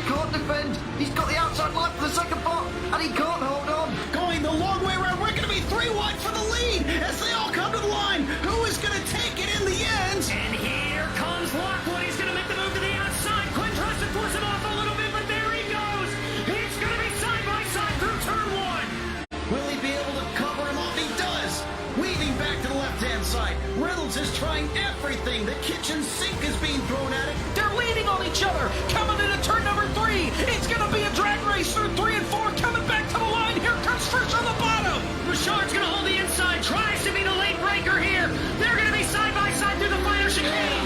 can't defend. He's got the outside line for the second part, and he can't hold on. Going the long way around. We're going to be 3 wide for the lead as they all come to the line. Who is going to take it in the end? And here comes Lockwood. He's going to make the move to the outside. Quinn tries to force him off a little bit, but there he goes. It's going to be side by side through turn 1. Will he be able to cover him off? He does. Weaving back to the left-hand side. Reynolds is trying everything. The kitchen sink is being thrown at it. They're leaning on each other. Coming into turn number 3. It's going to be a drag race through 3 and 4. Coming back to the line. Here comes Frisch on the bottom. Richard's going to hold the inside. Tries to be the late breaker here. They're going to be side by side through the final chicane.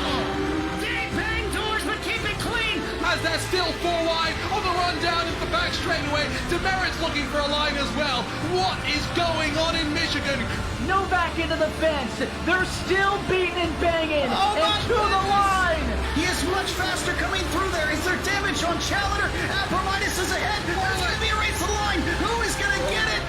They bang doors, but keep it clean. As they're still 4 wide on the run down into the back straightaway. Demerit's looking for a line as well. What is going on in Michigan? Novak into the fence. They're still beating and banging. Oh, and to the line. He is much faster coming through there. Is there damage on Challenger? Abramitis is ahead. There's going to be a race to the line. Who is going to get it?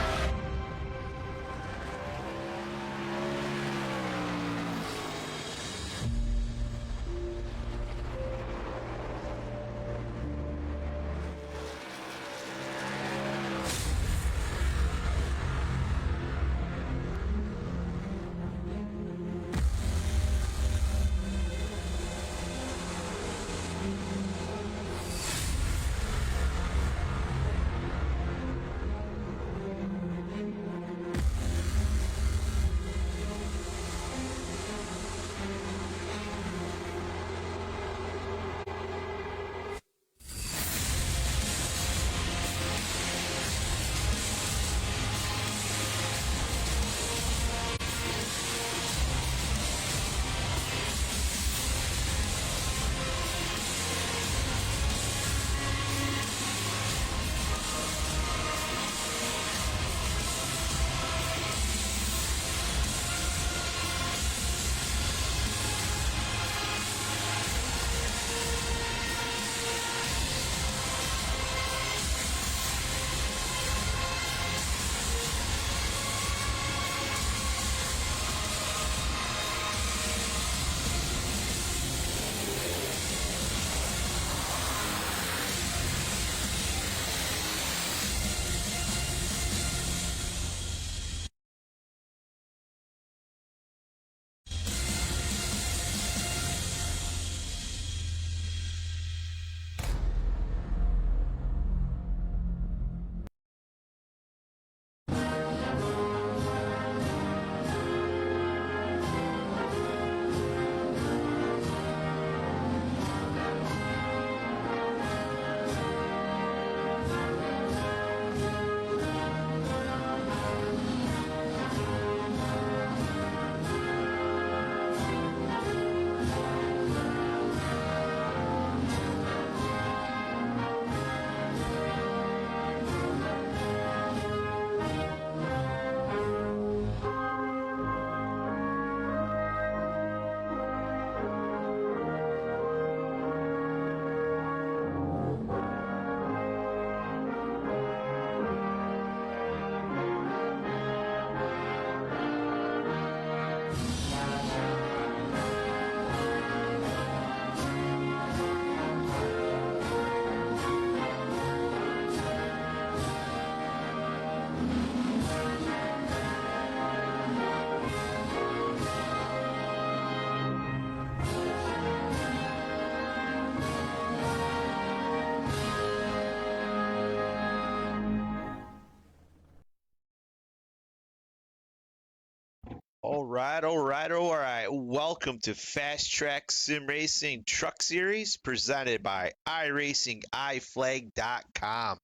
All right. Welcome to Fast Track Sim Racing Truck Series presented by iRacingIFlag.com.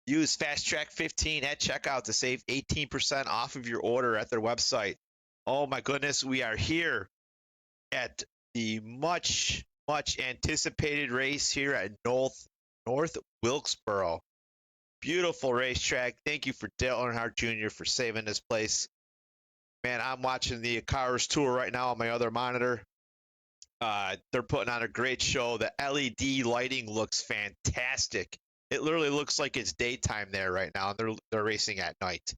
Use FastTrack 15 at checkout to save 18% off of your order at their website. Oh my goodness, we are here at the much anticipated race here at North Wilkesboro. Beautiful racetrack. Thank you for Dale Earnhardt Jr. for saving this place. Man, I'm watching the Cars Tour right now on my other monitor. They're putting on a great show. The LED lighting looks fantastic. It literally looks like it's daytime there right now, and they're racing at night.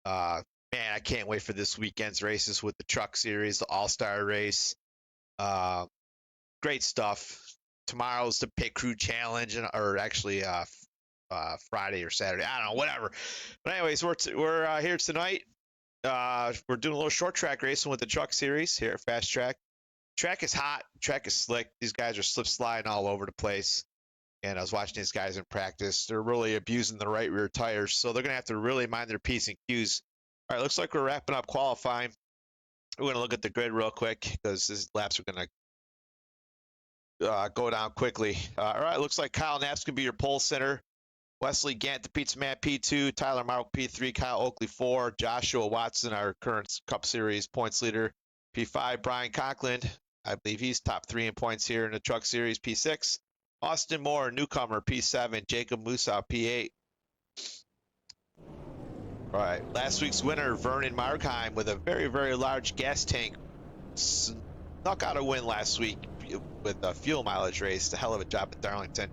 Man, I can't wait for this weekend's races with the Truck Series, the All-Star race. Great stuff. tomorrow's the pit crew challenge, or actually Friday or Saturday. I don't know, whatever. But anyways, we're here tonight. We're doing a little short track racing with the truck series here at Fast Track. Track is hot. Track is slick. These guys are slip sliding all over the place. And I was watching these guys in practice. They're really abusing the right rear tires, so they're going to have to really mind their P's and Q's. All right, looks like we're wrapping up qualifying. We're going to look at the grid real quick because these laps are going to go down quickly. All right, looks like Kyle Knapp's going to be your pole center. Wesley Gant, the Pizza Man, P2. Tyler Mark, P3. Kyle Oakley, 4. Joshua Watson, our current Cup Series points leader, P5. Brian Conklin, I believe he's top 3 in points here in the Truck Series, P6. Austin Moore, newcomer, P7. Jacob Musa, P8. All right, last week's winner, Vernon Markheim, with a very, very large gas tank, snuck out a win last week with a fuel mileage race. A hell of a job at Darlington.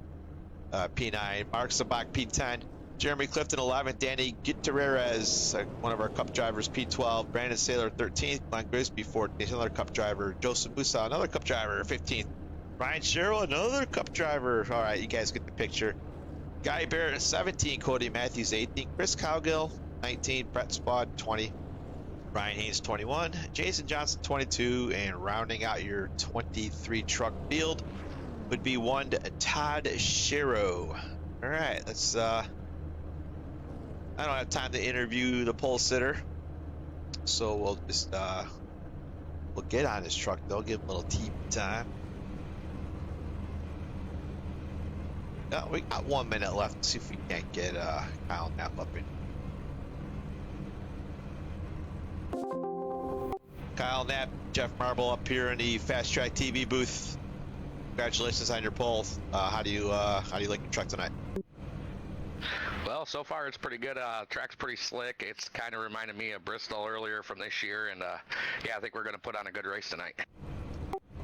P9. Mark Sabak, P10. Jeremy Clifton, 11. Danny Gutierrez, one of our Cup drivers, P12. Brandon Saylor, 13th. Glenn Grisby, 14th. Another Cup driver. Joseph Musa, another Cup driver, 15th. Ryan Sherrill, another Cup driver. All right, you guys get the picture. Guy Barrett, 17. Cody Matthews, 18. Chris Cowgill, 19. Brett Spaulding, 20. Ryan Haynes, 21. Jason Johnson, 22. And rounding out your 23 truck field would be one Todd Shiro. All right, let's. I don't have time to interview the pole sitter, so we'll just we'll get on his truck. They'll give him a little TV time. We got 1 minute left. Let's see if we can't get Kyle Knapp up in. Kyle Knapp, Jeff Marble up here in the Fast Track TV booth. Congratulations on your pole. How do you like your truck tonight? Well, so far it's pretty good. Track's pretty slick. It's kind of reminded me of Bristol earlier from this year, and yeah, I think we're going to put on a good race tonight.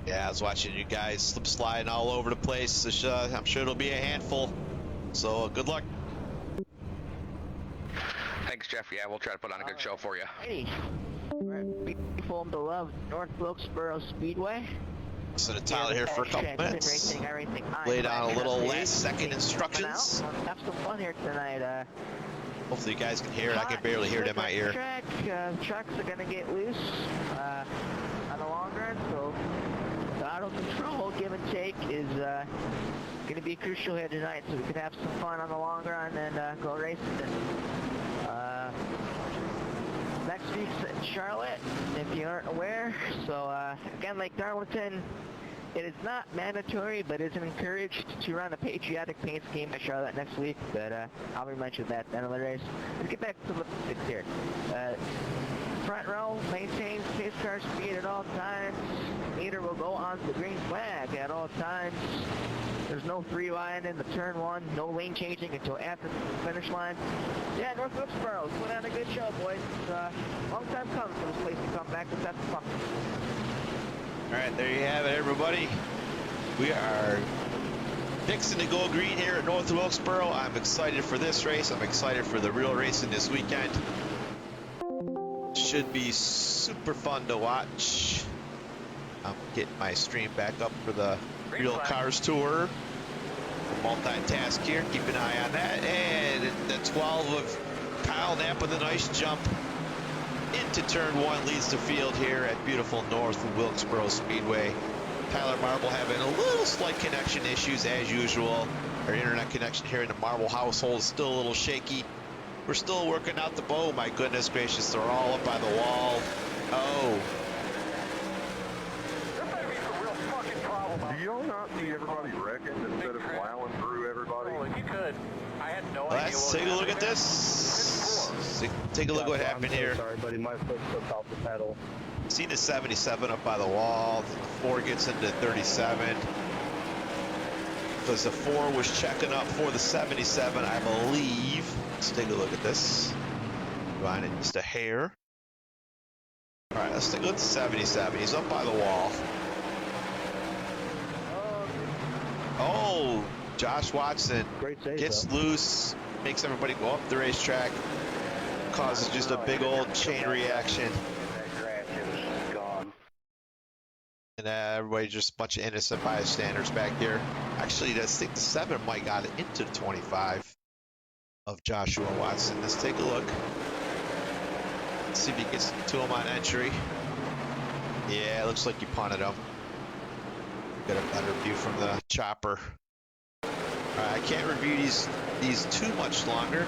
Yeah, I was watching you guys slip sliding all over the place. I'm sure it'll be a handful. So good luck. Thanks, Jeff. Yeah, we'll try to put on a good show for you. Hey, we're at beautiful and beloved North Wilkesboro Speedway. So Tyler here for a couple minutes. Lay down a little last second instructions. Have some fun here tonight. Hopefully you guys can hear it. I can barely hear it in my ear. Trucks are gonna get loose on the long run, so throttle control, give and take, is gonna be crucial here tonight, so we can have some fun on the long run and go racing. Next week's in Charlotte, if you aren't aware. So again, like Darlington, it is not mandatory, but isn't encouraged to run a patriotic paint scheme at Charlotte next week. But I'll mention that at the end of the race. Let's get back to the pits here. Front row maintains pace car speed at all times. Meter will go on the green flag at all times. There's no free line in the turn 1, no lane changing until after the finish line. Yeah, North Wilkesboro, put on a good show, boys. It's a long time coming for this place to come back. Let's have some fun. All right, there you have it, everybody. We are fixing to go green here at North Wilkesboro. I'm excited for this race. I'm excited for the real racing this weekend. Should be super fun to watch. I'm getting my stream back up for the Real Cars Tour. Multitask here, keep an eye on that. And the 12 of Kyle Knapp with a nice jump into turn 1 leads the field here at beautiful North Wilkesboro Speedway. Tyler Marble having a little slight connection issues as usual. Our internet connection here in the Marble household is still a little shaky. We're still working out the bow. My goodness gracious, they're all up by the wall. Oh. Do you not see everybody wrecking instead of plowing through everybody? Oh, if you could. I had no idea. Let's take a look at this. Take a look what happened here. Sorry, buddy. My foot slipped off the pedal. See the 77 up by the wall. The 4 gets into 37. Because the 4 was checking up for the 77, I believe. Let's take a look at this. Find it just a hair. All right, let's take a look at the 77. He's up by the wall. Oh, Josh Watson gets loose, makes everybody go up the racetrack, causes just a big old chain reaction. And everybody just a bunch of innocent bystanders back here. Actually, I think the 7 might got it into the 25 of Joshua Watson. Let's take a look. Let's see if he gets to him on entry. Yeah, it looks like he punted him. Get a better view from the chopper. I can't review these too much longer.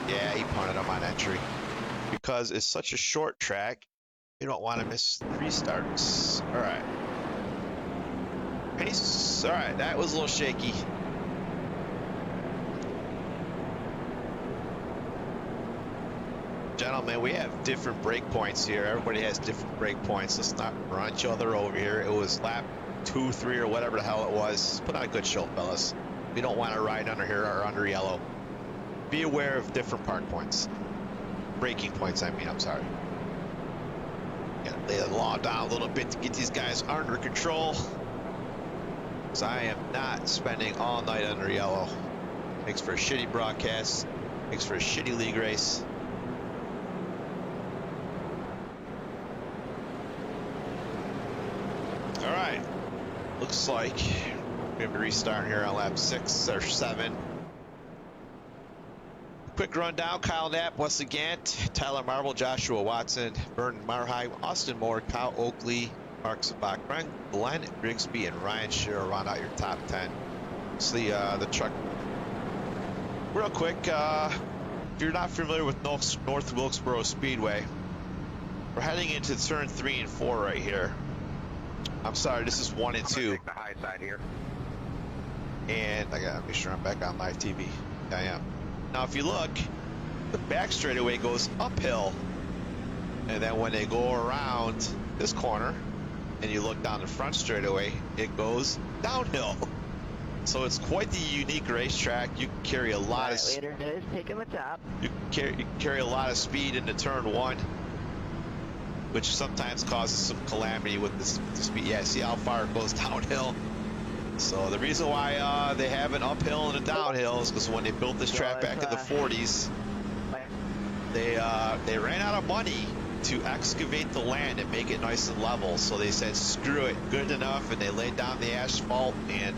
Yeah, he punted him on entry. Because it's such a short track, you don't want to miss restarts. All right. Pace. All right, that was a little shaky. Gentlemen, we have different break points here. Everybody has different break points. Let's not run each other over here. It was lap 2, 3, or whatever the hell it was. Put on a good show, fellas. We don't want to ride under here or under yellow. Be aware of different park points. Braking points, I mean, I'm sorry. Gotta lay the law down a little bit to get these guys under control. Because I am not spending all night under yellow. Makes for a shitty broadcast. Makes for a shitty league race. All right. Looks like we're going to be restarting here on lap 6 or 7. Quick rundown: Kyle Knapp, Wesley Gant, Tyler Marble, Joshua Watson, Vernon Marhide, Austin Moore, Kyle Oakley, Mark Sabak, Glenn Grigsby, and Ryan Shearer round out your top 10. See the truck. Real quick, if you're not familiar with North Wilkesboro Speedway, we're heading into turn 3 and 4 right here. I'm sorry, this is 1 and 2. Take the high side here. And I gotta make sure I'm back on live TV. I am. Now, if you look, the back straightaway goes uphill, and then when they go around this corner, and you look down the front straightaway, it goes downhill. So it's quite the unique racetrack. You can carry a lot of. Later is taking the top. You can carry a lot of speed into turn 1, which sometimes causes some calamity with the speed. Yeah, see how far it goes downhill. So the reason why they have an uphill and a downhill is because when they built this track back in the 40s, they ran out of money to excavate the land and make it nice and level. So they said, screw it, good enough, and they laid down the asphalt, and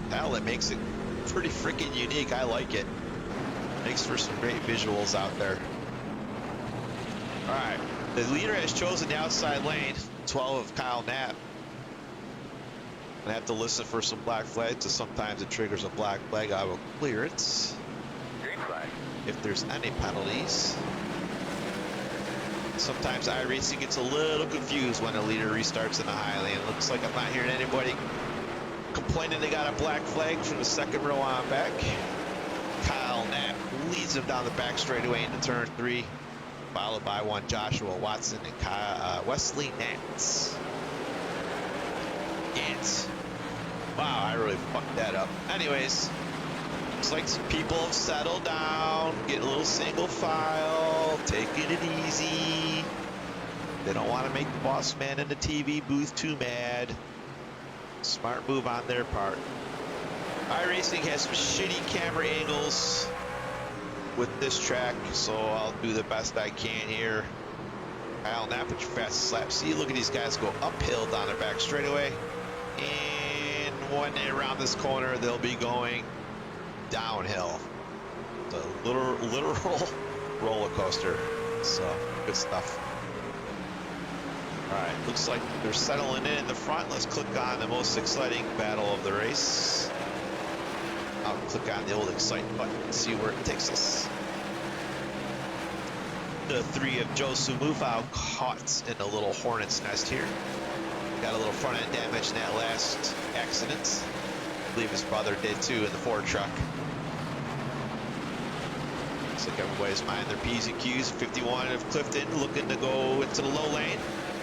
hell, it makes it pretty freaking unique. I like it. Makes for some great visuals out there. All right, the leader has chosen the outside lane, 12 of Kyle Knapp. I have to listen for some black flags, so sometimes it triggers a black flag. I will clear it. Green flag. If there's any penalties. Sometimes iRacing gets a little confused when a leader restarts in the high lane. Looks like I'm not hearing anybody complaining they got a black flag from the second row on back. Kyle Knapp leads him down the back straightaway into turn 3, followed by one Joshua Watson and Wesley Nance. Wow, I really fucked that up. Anyways, looks like some people have settled down, getting a little single file, taking it easy. They don't want to make the boss man in the TV booth too mad. Smart move on their part. iRacing has some shitty camera angles with this track, so I'll do the best I can here. Kyle Knapp at your fastest lap. See, look at these guys go uphill down their back straightaway. And when they round this corner, they'll be going downhill. It's a literal roller coaster. So, good stuff. All right, looks like they're settling in the front. Let's click on the most exciting battle of the race. I'll click on the old excite button and see where it takes us. The 3 of Joe Sumufao caught in a little hornet's nest here. Got a little front end damage in that last accident. I believe his brother did too in the Ford truck. Looks like everybody's minding their P's and Q's. 51 of Clifton looking to go into the low lane.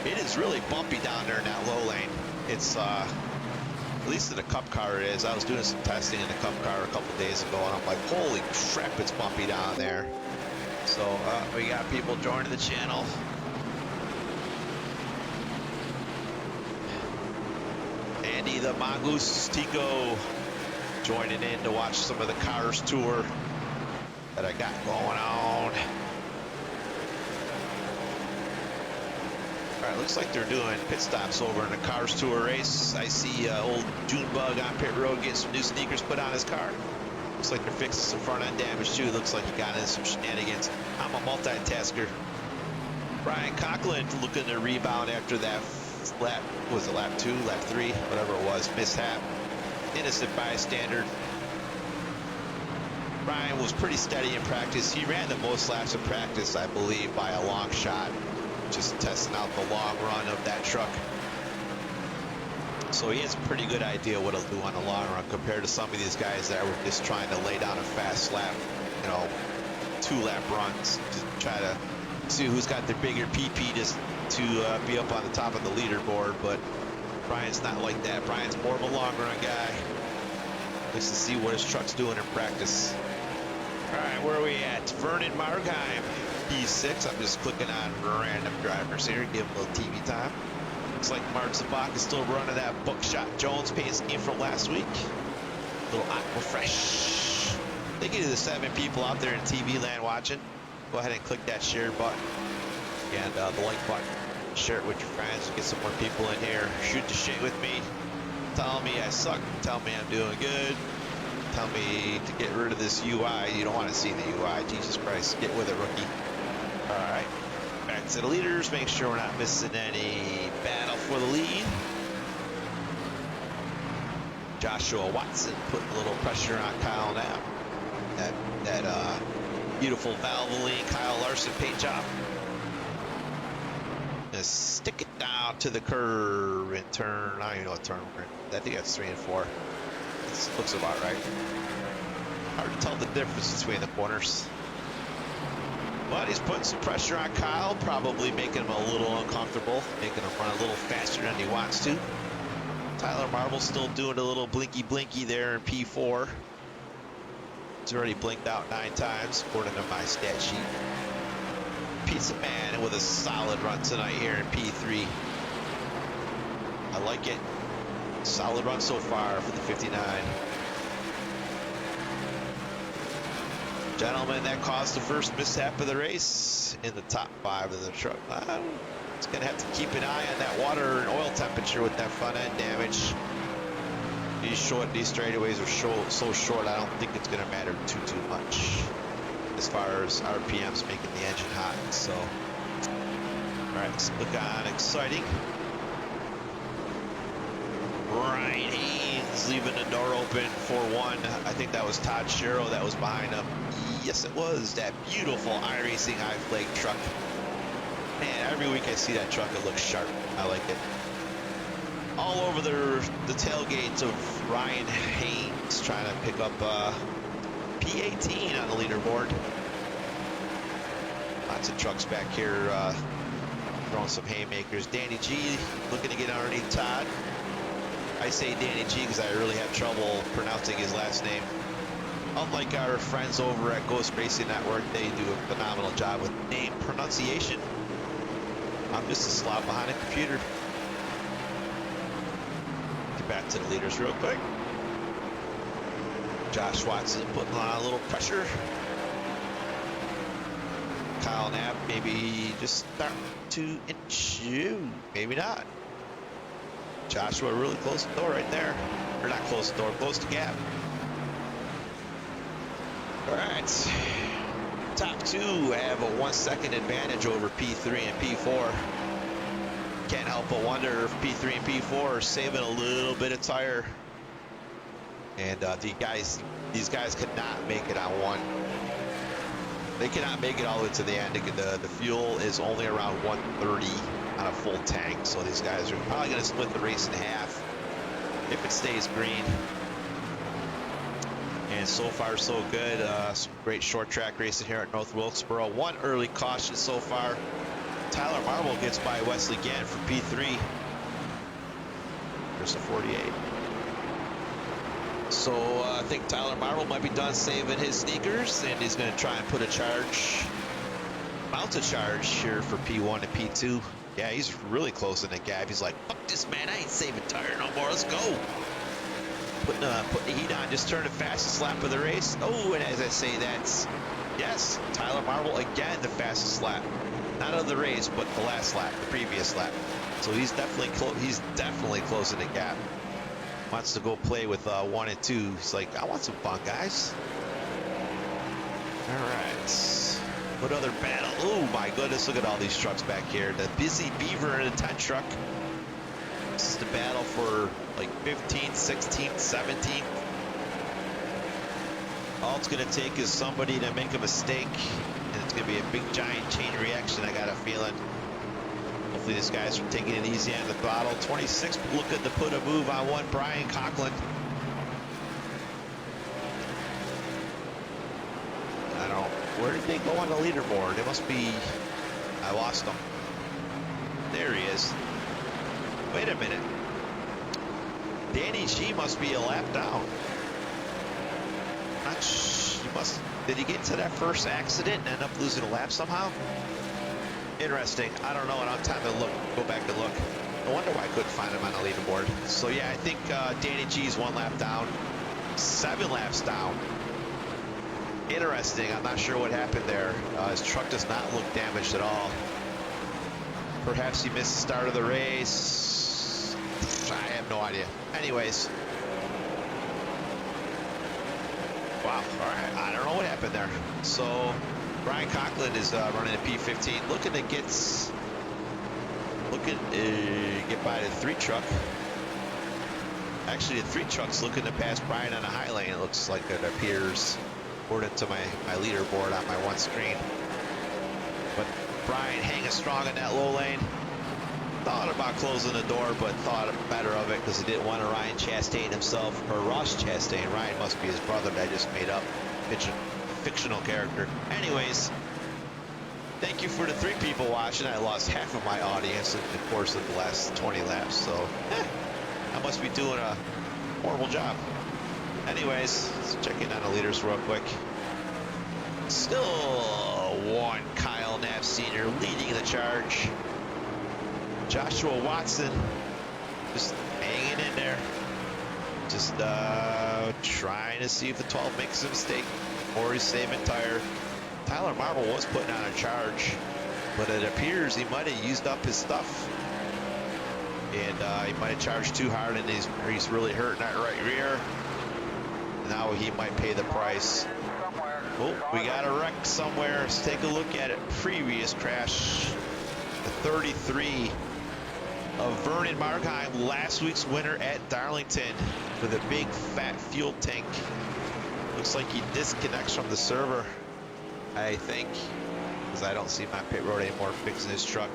It is really bumpy down there in that low lane. It's at least in the Cup car it is. I was doing some testing in the Cup car a couple days ago, and I'm like, holy crap, it's bumpy down there. So we got people joining the channel. Andy the Mongoose Tico joining in to watch some of the Cars tour that I got going on. All right, looks like they're doing pit stops over in the Cars Tour race. I see old Junebug on pit road getting some new sneakers put on his car. Looks like they're fixing some front end damage too. Looks like he got into some shenanigans. I'm a multitasker. Brian Conklin looking to rebound after that lap. Was it lap 2, lap 3, whatever it was, mishap. Innocent bystander. Brian was pretty steady in practice. He ran the most laps in practice, I believe, by a long shot. Just testing out the long run of that truck. So he has a pretty good idea what he'll do on the long run compared to some of these guys that were just trying to lay down a fast lap, you know, 2-lap runs to try to see who's got the bigger PP just to be up on the top of the leaderboard. But Brian's not like that. Brian's more of a long run guy. Likes to see what his truck's doing in practice. All right, where are we at? Vernon Markheim, P6. I'm just clicking on random drivers here, give him a little TV time. Looks like Mark Zabak is still running that Buckshot Jones paint scheme from last week. A little aqua fresh. Thank you to the 7 people out there in TV land watching. Go ahead and click that share button and the like button. Share it with your friends. Get some more people in here. Shoot the shit with me. Tell me I suck. Tell me I'm doing good. Tell me to get rid of this UI. You don't want to see the UI. Jesus Christ. Get with it, rookie. All right. Back to the leaders. Make sure we're not missing any battle for the lead. Joshua Watson putting a little pressure on Kyle Knapp. That beautiful Valvoline Kyle Larson paint job. Just stick it down to the curve and turn. I don't even know what turn we're in. I think that's 3 and 4. This looks about right. Hard to tell the difference between the corners. But he's putting some pressure on Kyle, probably making him a little uncomfortable, making him run a little faster than he wants to. Tyler Marble still doing a little blinky there in P4. He's already blinked out 9 times, according to my stat sheet. Pizza Man with a solid run tonight here in P3. I like it. Solid run so far for the 59. Gentlemen, that caused the first mishap of the race in the top 5 of the truck. It's going to have to keep an eye on that water and oil temperature with that front end damage. These straightaways are so short, I don't think it's going to matter too much as far as RPMs making the engine hot. So, all right, let's look on exciting. Ryan Haynes leaving the door open for 1. I think that was Todd Sherrill that was behind him. Yes, it was. That beautiful iRacing high-flake truck. Man, every week I see that truck, it looks sharp. I like it. All over the tailgates of Ryan Haynes trying to pick up P18 on the leaderboard. Lots of trucks back here throwing some haymakers. Danny G looking to get underneath Todd. I say Danny G because I really have trouble pronouncing his last name. Unlike our friends over at Ghost Racing Network, they do a phenomenal job with name pronunciation. I'm just a slob behind a computer. Get back to the leaders real quick. Josh Watson putting on a little pressure. Kyle Knapp maybe just start to inch you. Maybe not. Joshua really close to the door right there. Or not close to the door, close to gap. All right. Top 2 have a 1 second advantage over P3 and P4. Can't help but wonder if P3 and P4 are saving a little bit of tire. And these guys could not make it on 1. They cannot make it all the way to the end. The fuel is only around 130 on a full tank. So these guys are probably going to split the race in half if it stays green. And so far, so good. Some great short track racing here at North Wilkesboro. 1 early caution so far. Tyler Marble gets by Wesley Gann for P3. There's a 48. So I think Tyler Marble might be done saving his sneakers, and he's going to try and mount a charge here for P1 and P2. Yeah, he's really close in the gap. He's like, fuck this, man. I ain't saving tire no more. Let's go. Putting the heat on, just turned the fastest lap of the race. Oh, and as I say, yes, Tyler Marble again, the fastest lap. Not of the race, but the last lap, the previous lap. So he's definitely closing the gap. Wants to go play with 1 and 2. He's like, I want some fun, guys. All right. What other battle? Oh my goodness, look at all these trucks back here. The Busy Beaver and the 10 truck. This is the battle for like 15th, 16th, 17th. All it's going to take is somebody to make a mistake, and it's going to be a big giant chain reaction, I got a feeling. Hopefully these guys are taking it easy on the throttle. 26 looking to put a move on one, Brian Conklin. I don't know. Where did they go on the leaderboard? It must be... I lost them. There he is. Wait a minute. Danny G must be a lap down. Did he get into that first accident and end up losing a lap somehow? Interesting. I don't know. I don't have time to go back and look. No wonder why I couldn't find him on the leaderboard. So yeah, I think Danny G's 1 lap down, 7 laps down. Interesting. I'm not sure what happened there. His truck does not look damaged at all. Perhaps he missed the start of the race. I have no idea. Anyways. Wow. All right. I don't know what happened there. So Brian Conklin is running a P15, looking to get by the 3 truck. Actually, the 3 truck's looking to pass Brian on the high lane. It looks like it appears according to my leaderboard on my one screen. But Brian hanging strong in that low lane. Thought about closing the door, but thought better of it because he didn't want to Ryan Chastain himself, or Ross Chastain. Ryan must be his brother that I just made up. Fictional character. Anyways, thank you for the 3 people watching. I lost half of my audience in the course of the last 20 laps, so I must be doing a horrible job. Anyways, let's check in on the leaders real quick. Still one Kyle Knapp Sr. leading the charge. Joshua Watson just hanging in there. Just trying to see if the 12 makes a mistake or he's saving tire. Tyler Marble was putting on a charge, but it appears he might have used up his stuff. And he might have charged too hard and he's really hurting that right rear. Now he might pay the price. Oh, we got a wreck somewhere. Let's take a look at it. Previous crash, the 33 of Vernon Markheim, last week's winner at Darlington with a big fat fuel tank. Looks like he disconnects from the server, I think, because I don't see my pit road anymore fixing his truck.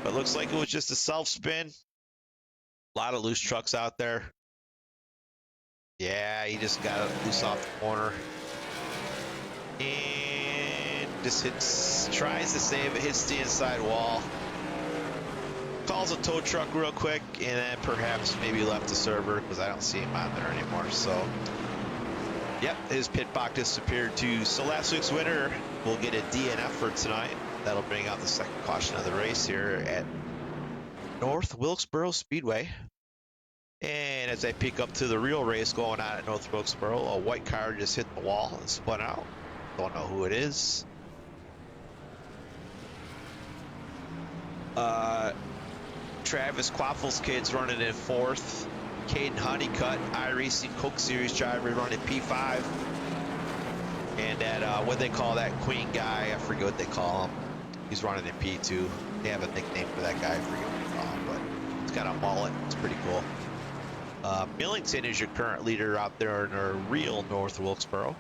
But looks like it was just a self spin. A lot of loose trucks out there. Yeah, he just got loose off the corner. And just tries to save it, hits the inside wall. Calls a tow truck real quick, and then perhaps maybe left the server because I don't see him on there anymore. So, yep, his pit box disappeared too. So last week's winner will get a DNF for tonight. That'll bring out the second caution of the race here at North Wilkesboro Speedway. And as I peek up to the real race going on at North Wilkesboro, a white car just hit the wall and spun out. Don't know who it is. Travis Quaffel's kids running in 4th. Caden Honeycutt, iRacing Coke Series driver, running P5. And that, what they call that Queen guy, I forget what they call him. He's running in P2. They have a nickname for that guy, I forget what they call him, but he's got a mullet. It's pretty cool. Millington is your current leader out there in our real North Wilkesboro.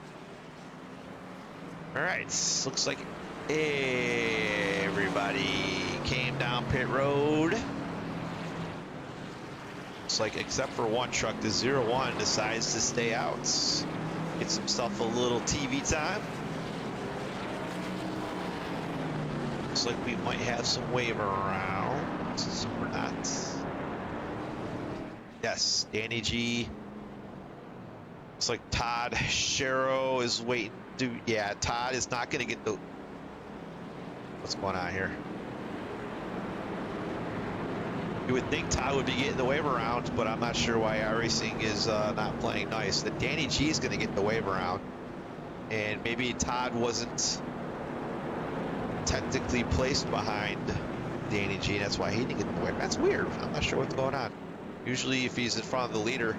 All right, looks like everybody came down pit road. Looks like except for one truck, the 01 decides to stay out. Gets himself a little TV time. Looks like we might have some wave around. So we're not. Yes, Danny G. Looks like Todd Sharrow is waiting to. Yeah, Todd is not going to get the. What's going on here? You would think Todd would be getting the wave around, but I'm not sure why iRacing is not playing nice. That Danny G is going to get the wave around, and maybe Todd wasn't technically placed behind Danny G. That's why he didn't get the win. That's weird. I'm not sure what's going on. Usually if he's in front of the leader,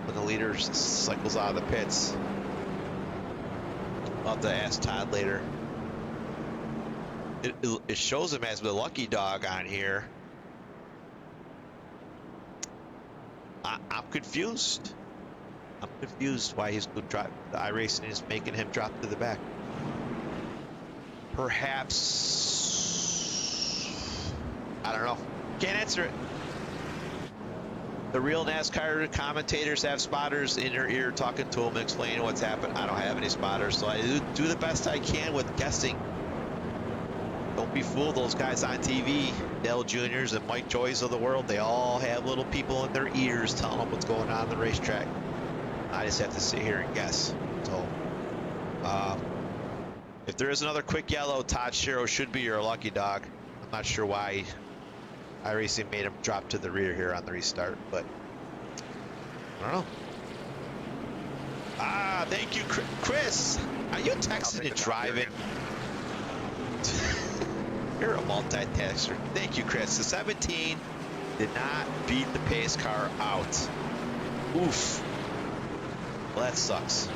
when the leader cycles out of the pits. I'll have to ask Todd later. It shows him as the lucky dog on here. I'm confused. I'm confused why he's the iRacing is making him drop to the back. Perhaps, I don't know. Can't answer it. The real NASCAR commentators have spotters in their ear talking to them, explaining what's happened. I don't have any spotters, so I do the best I can with guessing. Don't be fooled, those guys on TV, Dale Jr.'s and Mike Joy's of the world, they all have little people in their ears telling them what's going on the racetrack. I just have to sit here and guess. So, if there is another quick yellow, Todd Sherrow should be your lucky dog. I'm not sure why iRacing made him drop to the rear here on the restart, but I don't know. Ah, thank you, Chris. Are you texting and driving? You're a multitasker. Thank you, Chris. The 17 did not beat the pace car out. Oof. Well, that sucks.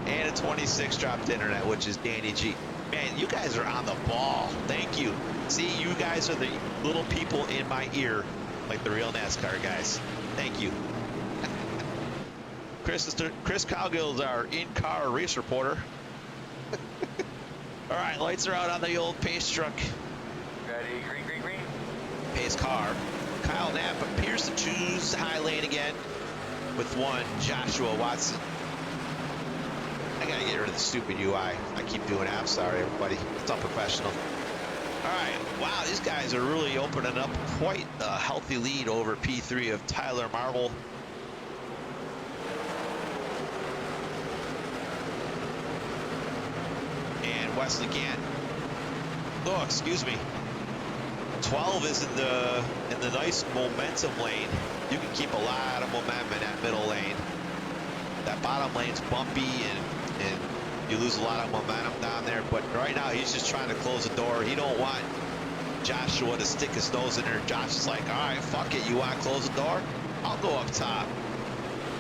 And a 26 dropped internet, which is Danny G. Man, you guys are on the ball. Thank you. See, you guys are the little people in my ear, like the real NASCAR guys. Thank you. Chris Cowgill is our in-car race reporter. All right, lights are out on the old pace truck. Ready, green, green, green. Pace car. Kyle Knapp appears to choose the high lane again with one Joshua Watson. I gotta get rid of the stupid UI. I keep doing it. I'm sorry, everybody. It's unprofessional. All right, wow, these guys are really opening up quite a healthy lead over P3 of Tyler Marble. And Wesley Gant. Oh, excuse me. 12 is in the nice momentum lane. You can keep a lot of momentum in that middle lane. That bottom lane's bumpy and you lose a lot of momentum down there. But right now he's just trying to close the door. He don't want Joshua to stick his nose in there. Josh is like, all right, fuck it. You want to close the door? I'll go up top.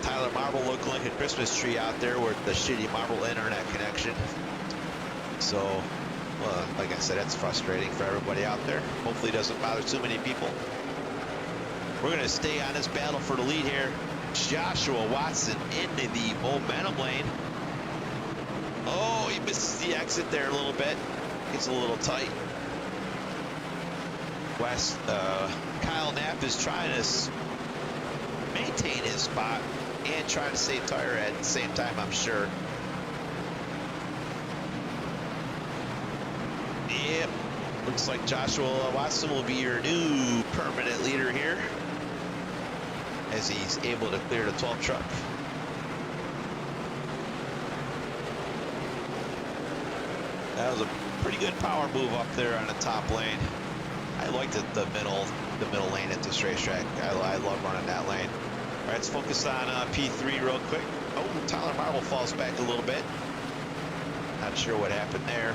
Tyler Marble looking like a Christmas tree out there with the shitty Marble internet connection. So, like I said, that's frustrating for everybody out there. Hopefully it doesn't bother too many people. We're going to stay on this battle for the lead here. Joshua Watson into the momentum lane. Oh, he misses the exit there a little bit. Gets a little tight. Kyle Knapp is trying to maintain his spot and trying to save tire at the same time, I'm sure. Yep. Looks like Joshua Watson will be your new permanent leader here as he's able to clear the 12 truck. That was a pretty good power move up there on the top lane. I liked the middle lane at this racetrack. I love running that lane. All right, let's focus on P3 real quick. Oh, Tyler Marble falls back a little bit. Not sure what happened there.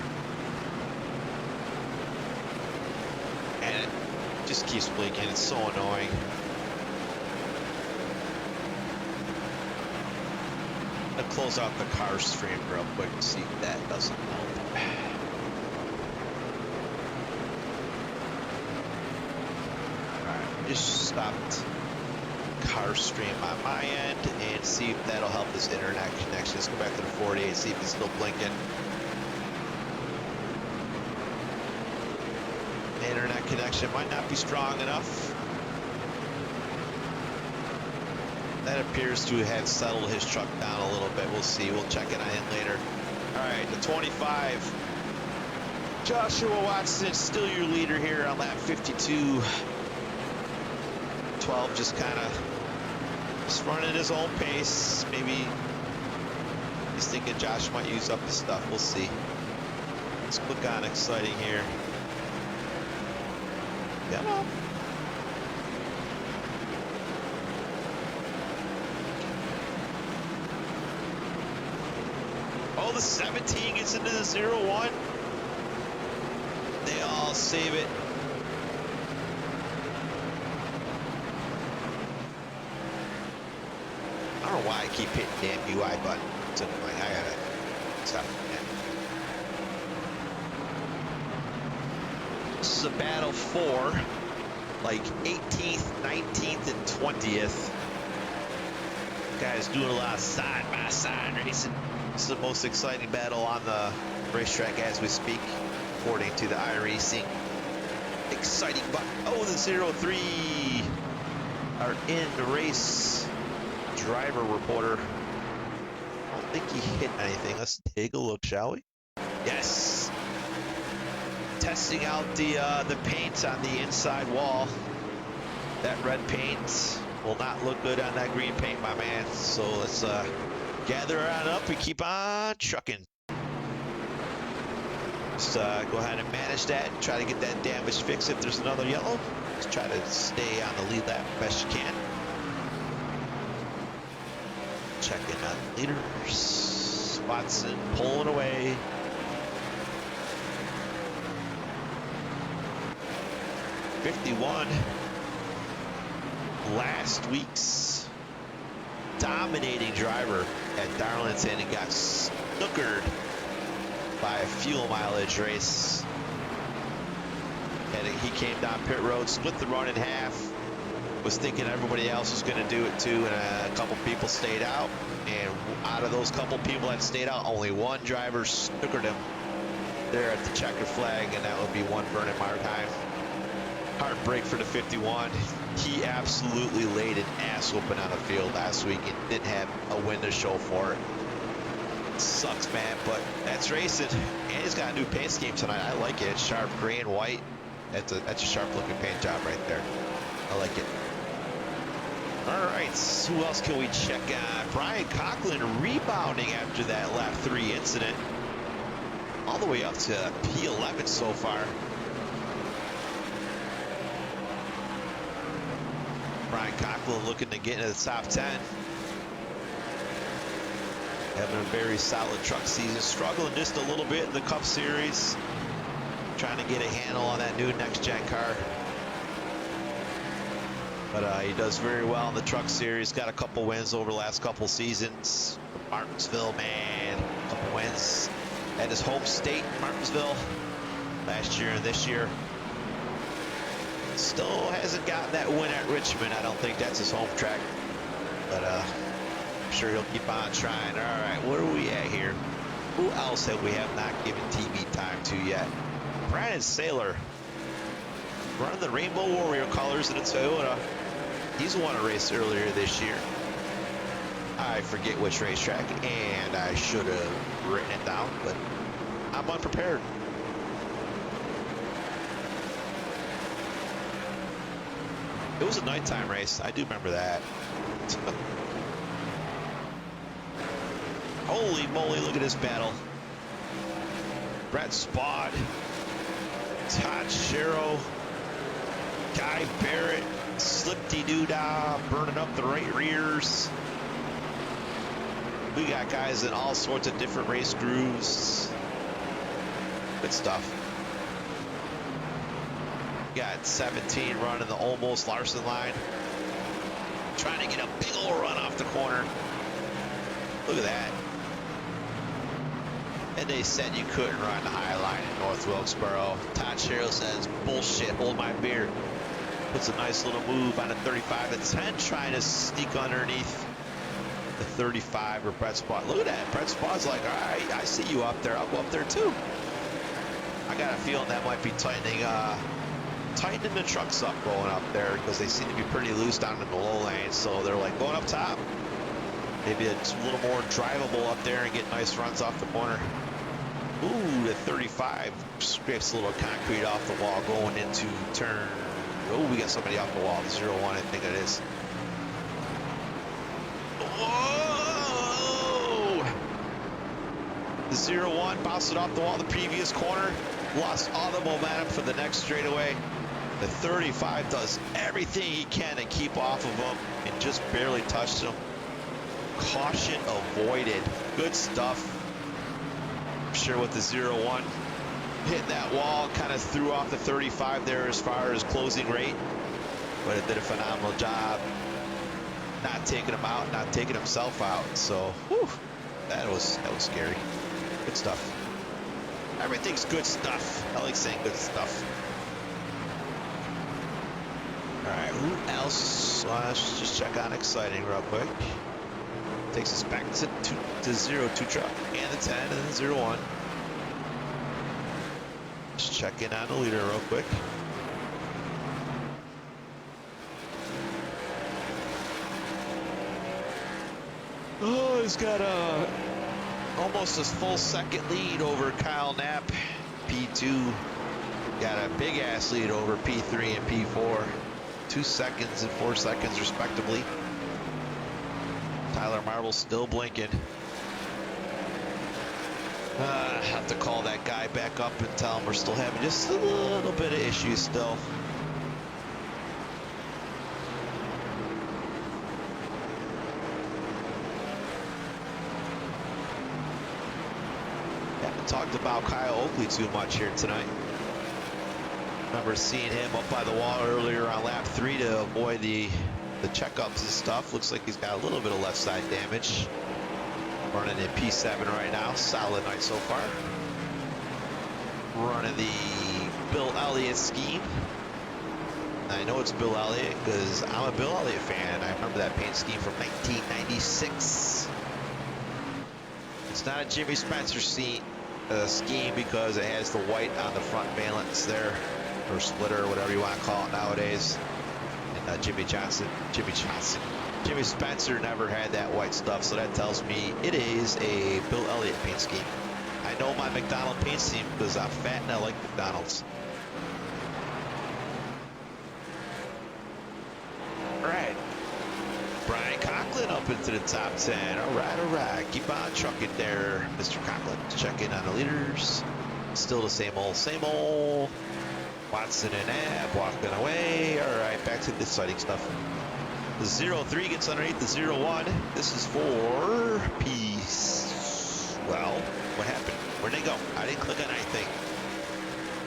And it just keeps blinking. It's so annoying. I'll close out the car stream real quick and see if that doesn't help. Alright, just stopped car stream on my end and see if that'll help this internet connection. Let's go back to the 48, see if it's still blinking. The internet connection might not be strong enough. That appears to have settled his truck down a little bit. We'll see. We'll check it on him later. All right, the 25. Joshua Watson, still your leader here on lap 52. 12 just kind of running his own pace. Maybe he's thinking Josh might use up his stuff. We'll see. Let's click on exciting here. Come on. Oh, the 17 gets into the 0-1. save it. I don't know why I keep hitting damn UI button. It's annoying. I gotta stop that. This is a battle for like 18th, 19th, and 20th. Guys doing a lot of side-by-side racing. This is the most exciting battle on the racetrack as we speak, according to the iRacing exciting button. Oh, the 03 are in the race. Driver reporter. I don't think he hit anything. Let's take a look, shall we? Yes. Testing out the paint on the inside wall. That red paint will not look good on that green paint, my man. So let's gather on up and keep on trucking. Just go ahead and manage that and try to get that damage fixed if there's another yellow. Just try to stay on the lead lap best you can. Checking out leaders. Watson pulling away. '51. Last week's dominating driver at Darlington and got snookered by a fuel mileage race. And he came down pit road, split the run in half. Was thinking everybody else was going to do it too, and a couple people stayed out. And out of those couple people that stayed out, only one driver snookered him there at the checker flag, and that would be one Vernon Markheim. Heartbreak for the 51. He absolutely laid an ass whooping on the field last week and didn't have a win to show for it. Sucks, man, but that's racing. And he's got a new paint scheme tonight. I like it. It's sharp gray and white. That's a sharp looking paint job right there. I like it. All right, who else can we check on? Brian Coughlin rebounding after that lap 3 incident. All the way up to P11 so far. Brian Coughlin looking to get into the top 10. Having a very solid truck season. Struggling just a little bit in the Cup Series. Trying to get a handle on that new next-gen car. But he does very well in the Truck Series. Got a couple wins over the last couple seasons. Martinsville, man. A couple wins at his home state, Martinsville. Last year and this year. Still hasn't gotten that win at Richmond. I don't think that's his home track. But I'm sure he'll keep on trying. All right, what are we at here? Who else have we have not given TV time to yet? Brandon Saylor. Running the Rainbow Warrior colors in a Toyota. He's won a race earlier this year. I forget which racetrack, and I should have written it down, but I'm unprepared. It was a nighttime race. I do remember that. Holy moly, look at this battle. Brett Spaulding, Todd Sherrow, Guy Barrett, Slip-de-doo-dah, burning up the right rears. We got guys in all sorts of different race grooves. Good stuff. Got 17 running the almost Larson line. Trying to get a big old run off the corner. Look at that. And they said you couldn't run the high line in North Wilkesboro. Todd Sherrill says, bullshit, hold my beer. Puts a nice little move on a 35-10, trying to sneak underneath the 35 or Brett Spaulding. Look at that. Brett Spaughding's like, all right, I see you up there. I'll go up there too. I got a feeling that might be tightening the trucks up going up there, because they seem to be pretty loose down in the low lane. So they're like going up top. Maybe it's a little more drivable up there and get nice runs off the corner. Ooh, the 35 scrapes a little concrete off the wall going into turn. Oh, we got somebody off the wall. The 01, I think it is. Whoa! The 01 bounced it off the wall the previous corner. Lost all the momentum for the next straightaway. The 35 does everything he can to keep off of him and just barely touched him. Caution avoided. Good stuff. I'm sure with the 01 hitting that wall, kind of threw off the 35 there as far as closing rate, but it did a phenomenal job not taking him out, not taking himself out. So whew, that was scary. Good stuff. Everything's good stuff. I like saying good stuff. All right, who else? Let's just check on exciting real quick. Takes us back to 02 truck and the 10 and then 01. Just check in on the leader real quick. Oh, he's got almost a full second lead over Kyle Knapp. P2 got a big ass lead over P3 and P4. 2 seconds and 4 seconds respectively. Tyler Marble still blinking. I have to call that guy back up and tell him we're still having just a little bit of issues still. Haven't talked about Kyle Oakley too much here tonight. Remember seeing him up by the wall earlier on lap 3 to avoid the checkups and stuff. Looks like he's got a little bit of left side damage. Running in P7 right now. Solid night so far. Running the Bill Elliott scheme. I know it's Bill Elliott because I'm a Bill Elliott fan. I remember that paint scheme from 1996. It's not a Jimmy Spencer scheme because it has the white on the front valence there, or splitter, or whatever you want to call it nowadays. And Jimmy Spencer never had that white stuff, so that tells me it is a Bill Elliott paint scheme. I know my McDonald paint scheme because I'm fat and I like McDonald's. All right, Brian Conklin up into the top 10. All right, keep on trucking there, Mr. Conklin. Check in on the leaders. Still the same old. Watson and Ab walking away. All right, back to the exciting stuff. The 03 gets underneath the 01. This is for Peace. Well, what happened? Where'd they go? I didn't click on anything.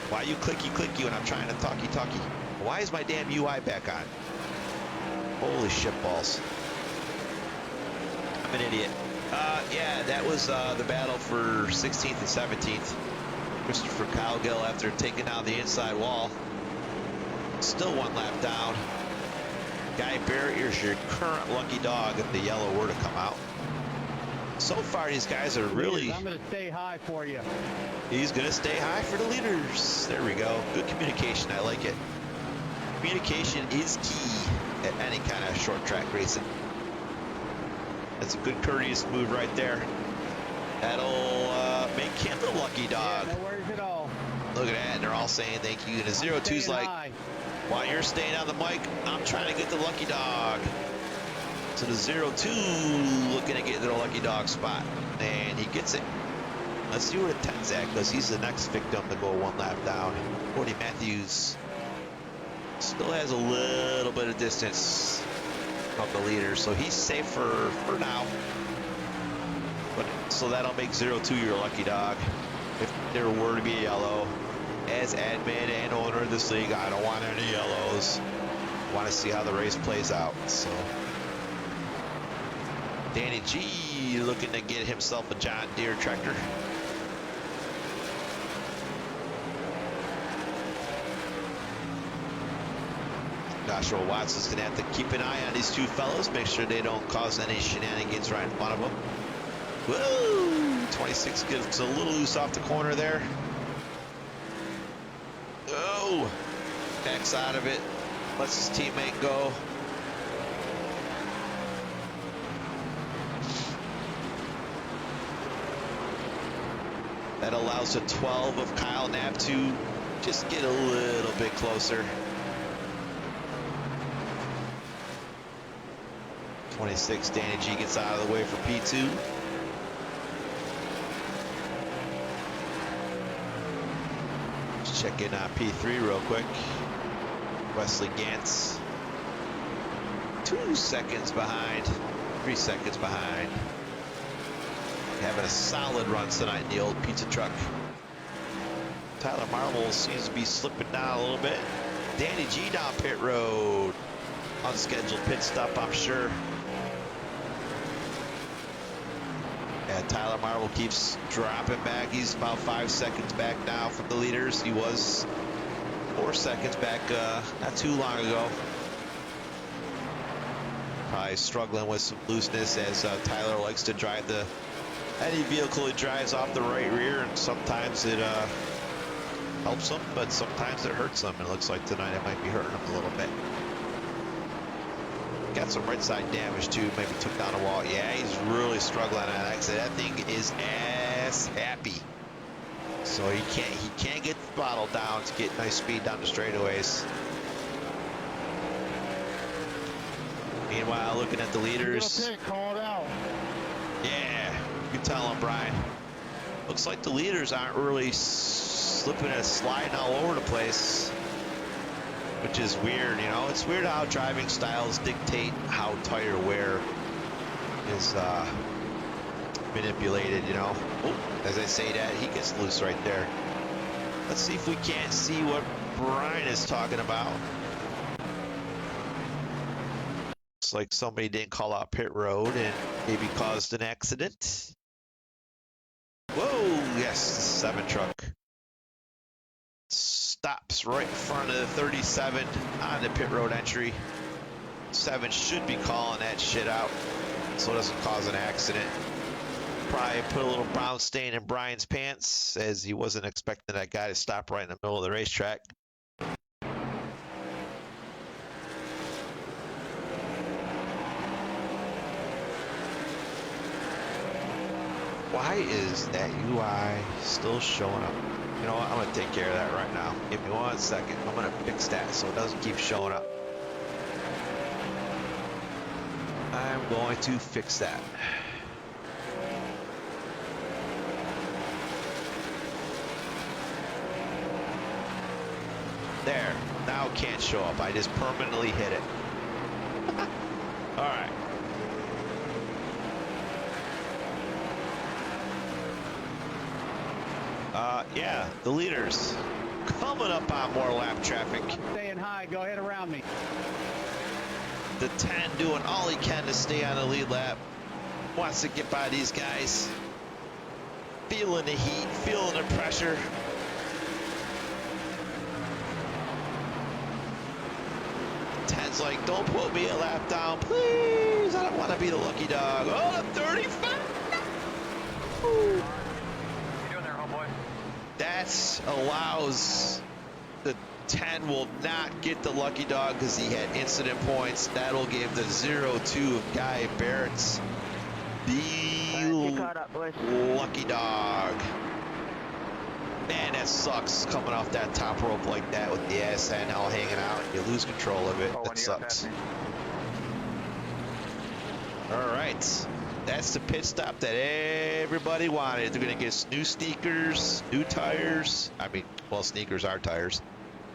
Why you clicky when I'm trying to talkie? Why is my damn UI back on? Holy shit balls. I'm an idiot. Yeah, that was the battle for 16th and 17th. Christopher Cowgill, after taking down the inside wall, still 1 lap down. Guy Barrett, here's your current lucky dog if the yellow were to come out. So far, these guys are really... I'm going to stay high for you. He's going to stay high for the leaders. There we go. Good communication. I like it. Communication is key at any kind of short track racing. That's a good courteous move right there. That'll make him the lucky dog. Yeah, no worries at all. Look at that. And they're all saying thank you. And the 02's like, high. while you're staying on the mic, I'm trying to get the lucky dog. So the 02 looking to get to the lucky dog spot. And he gets it. Let's see where the 10's at, because he's the next victim to go 1 lap down. Cody Matthews still has a little bit of distance from the leader, so he's safe for now. But so that'll make 02 your lucky dog if there were to be a yellow. As admin and owner of this league, I don't want any yellows. I want to see how the race plays out. So Danny G looking to get himself a John Deere tractor. Joshua Watson's going to have to keep an eye on these two fellows, make sure they don't cause any shenanigans right in front of them. Whoa! 26 gets a little loose off the corner there. Oh! Backs out of it. Lets his teammate go. That allows the 12 of Kyle Knapp to just get a little bit closer. 26, Danny G gets out of the way for P2. Let's check in on P3 real quick. Wesley Gantz, 2 seconds behind, 3 seconds behind. Having a solid run tonight in the old pizza truck. Tyler Marvel seems to be slipping down a little bit. Danny G down pit road. Unscheduled pit stop, I'm sure. And Tyler Marvel keeps dropping back. He's about 5 seconds back now from the leaders. He was 4 seconds back not too long ago. Probably struggling with some looseness as Tyler likes to drive any vehicle he drives off the right rear, and sometimes it helps him, but sometimes it hurts him. It looks like tonight it might be hurting him a little bit. Got some right side damage too, maybe took down a wall. Yeah, he's really struggling on that exit. That thing is ass happy. So he can't get the throttle down to get nice speed down the straightaways. Meanwhile, looking at the leaders. Call it out. Yeah, you tell him, Brian. Looks like the leaders aren't really slipping and sliding all over the place, which is weird, you know. It's weird how driving styles dictate how tire wear is manipulated, you know. Oh, as I say that, he gets loose right there. Let's see if we can't see what Brian is talking about. Looks like somebody didn't call out pit road and maybe caused an accident. Whoa, yes, the 7 truck stops right in front of the 37 on the pit road entry. 7 should be calling that shit out so it doesn't cause an accident. Probably put a little brown stain in Brian's pants as he wasn't expecting that guy to stop right in the middle of the racetrack. Why is that UI still showing up? You know what? I'm going to take care of that right now. Give me 1 second. I'm going to fix that so it doesn't keep showing up. I'm going to fix that. There. Now it can't show up. I just permanently hit it. All right. Yeah, the leaders coming up on more lap traffic. Staying high, go ahead around me. The 10 doing all he can to stay on the lead lap. Wants to get by these guys. Feeling the heat, feeling the pressure. Ted's like, don't put me a lap down, please. I don't want to be the lucky dog. Oh, 35. Ooh. That allows the 10 will not get the lucky dog because he had incident points. That'll give the 0-2 of Guy Barrett's the lucky dog. Man, that sucks coming off that top rope like that with the ass end all hanging out. You lose control of it. That sucks. All right. That's the pit stop that everybody wanted. They're going to get new sneakers, new tires. I mean, well, sneakers are tires.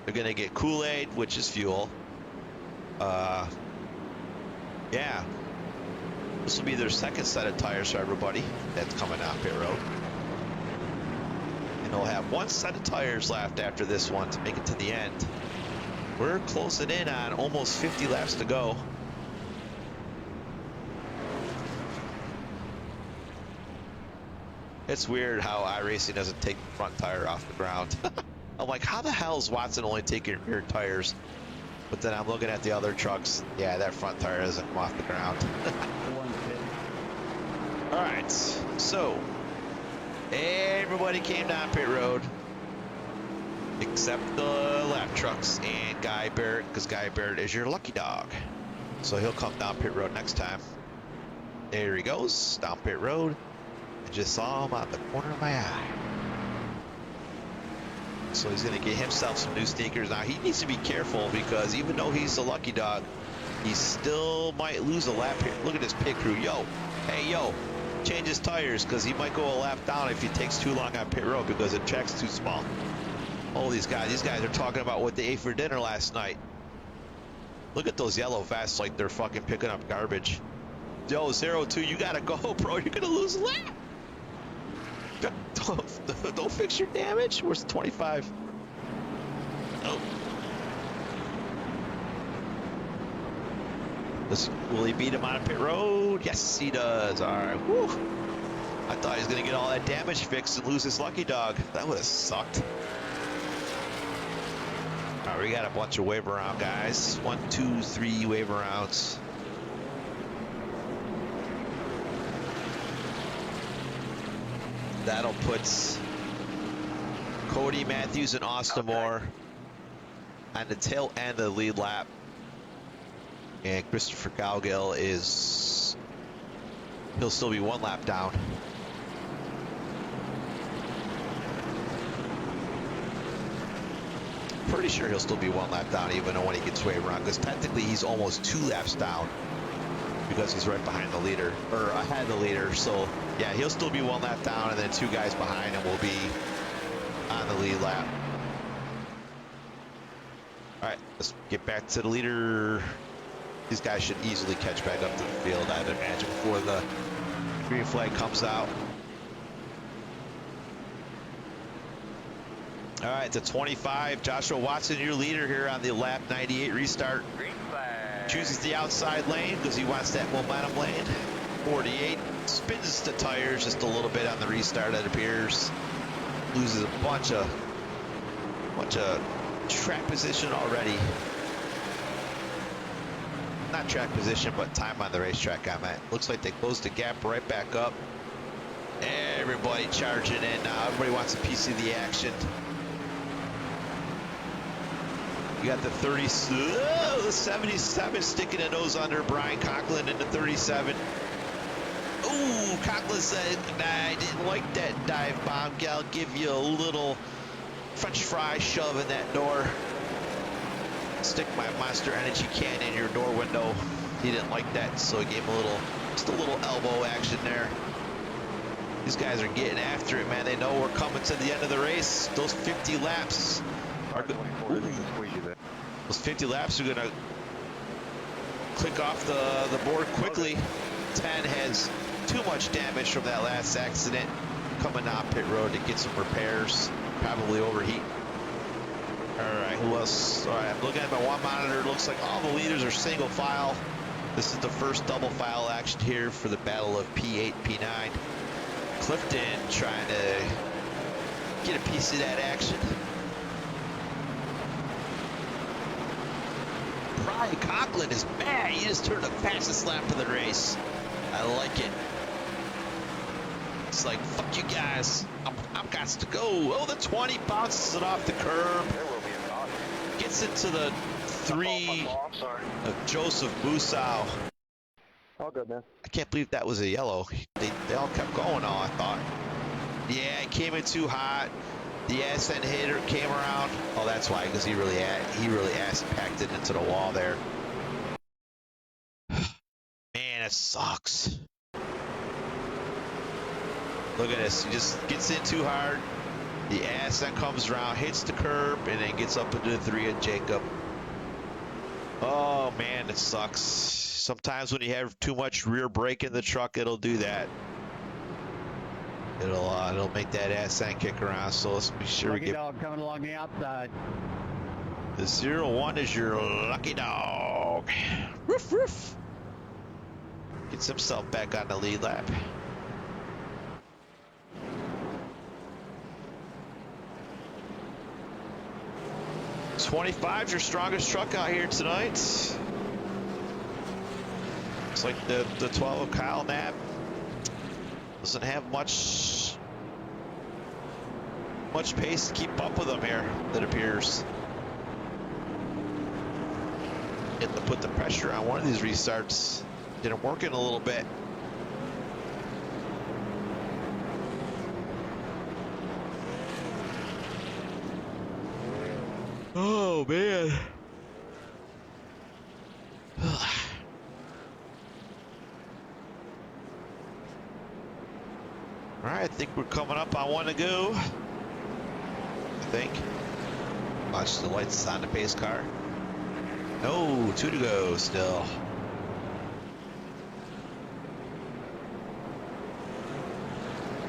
They're going to get Kool-Aid, which is fuel. Yeah. This will be their second set of tires for everybody that's coming down pit road. And they'll have 1 set of tires left after this one to make it to the end. We're closing in on almost 50 laps to go. It's weird how iRacing doesn't take the front tire off the ground. I'm like, how the hell is Watson only taking rear tires? But then I'm looking at the other trucks. Yeah, that front tire doesn't come off the ground. All right, so everybody came down pit road except the lap trucks and Guy Barrett, because Guy Barrett is your lucky dog. So he'll come down pit road next time. There he goes, down pit road. I just saw him out the corner of my eye. So he's going to get himself some new sneakers. Now he needs to be careful because even though he's a lucky dog, he still might lose a lap here. Look at this pit crew. Yo, hey, yo, change his tires because he might go a lap down if he takes too long on pit road because the track's too small. Oh, these guys are talking about what they ate for dinner last night. Look at those yellow vests like they're fucking picking up garbage. Yo, 0-2, you got to go, bro. You're going to lose a lap. Don't fix your damage. Where's the 25? Oh. Will he beat him on a pit road? Yes, he does. All right. Whew. I thought he was going to get all that damage fixed and lose his lucky dog. That would have sucked. All right, we got a bunch of wave around guys. 1, 2, 3 wave arounds. That'll put Cody Matthews and Austin Moore on the tail end of the lead lap. And Christopher Cowgill he'll still be 1 lap down. Pretty sure he'll still be 1 lap down even when he gets wave around, because technically he's almost 2 laps down because he's right behind the leader, or ahead of the leader. So yeah, he'll still be 1 lap down, and then 2 guys behind him will be on the lead lap. All right, let's get back to the leader. These guys should easily catch back up to the field, I'd imagine, before the green flag comes out. All right, to 25, Joshua Watson, your leader here on the lap 98 restart. Green flag. Chooses the outside lane because he wants that momentum lane. 48, spins the tires just a little bit on the restart, it appears. Loses a bunch of track position already. Not track position, but time on the racetrack, I meant. Looks like they closed the gap right back up. Everybody charging in now. Everybody wants a piece of the action. You got the 77 sticking a nose under Brian Conklin in the 37. Ooh, Conklin said, nah, I didn't like that dive bomb. I'll give you a little French fry shove in that door. Stick my Monster Energy can in your door window. He didn't like that, so he gave him just a little elbow action there. These guys are getting after it, man. They know we're coming to the end of the race. Those 50 laps are good. Those 50 laps are gonna click off the board quickly. 10 has too much damage from that last accident. Coming down pit road to get some repairs. Probably overheat. All right, who else? All right, I'm looking at my one monitor. It looks like all the leaders are single file. This is the first double file action here for the battle of P8, P9. Clifton trying to get a piece of that action. Brian Conklin is bad. He just turned the fastest lap of the race. I like it. It's like, fuck you guys. I'm got to go. Oh, the 20 bounces it off the curb. Gets into the 3 of Joseph Busau. All good, man. I can't believe that was a yellow. They all kept going on, I thought. Yeah, it came in too hot. The ascent hitter came around. Oh, that's why, because he really ass packed it into the wall there. Man, it sucks. Look at this. He just gets in too hard. The ascent comes around, hits the curb, and then gets up into the 3 of Jacob. Oh man, it sucks. Sometimes when you have too much rear brake in the truck, it'll do that. It'll make that ascent kick around. So let's be sure lucky we get. Dog coming along the outside. The 01 is your lucky dog. Roof, roof. Gets himself back on the lead lap. '25's your strongest truck out here tonight. Looks like the 12 of Kyle Knapp doesn't have much pace to keep up with him here, it appears. Getting to put the pressure on one of these restarts. Didn't work in a little bit. Oh man. All right, I think we're coming up on 1 to go. I think. Watch the lights on the pace car. No, 2 to go still.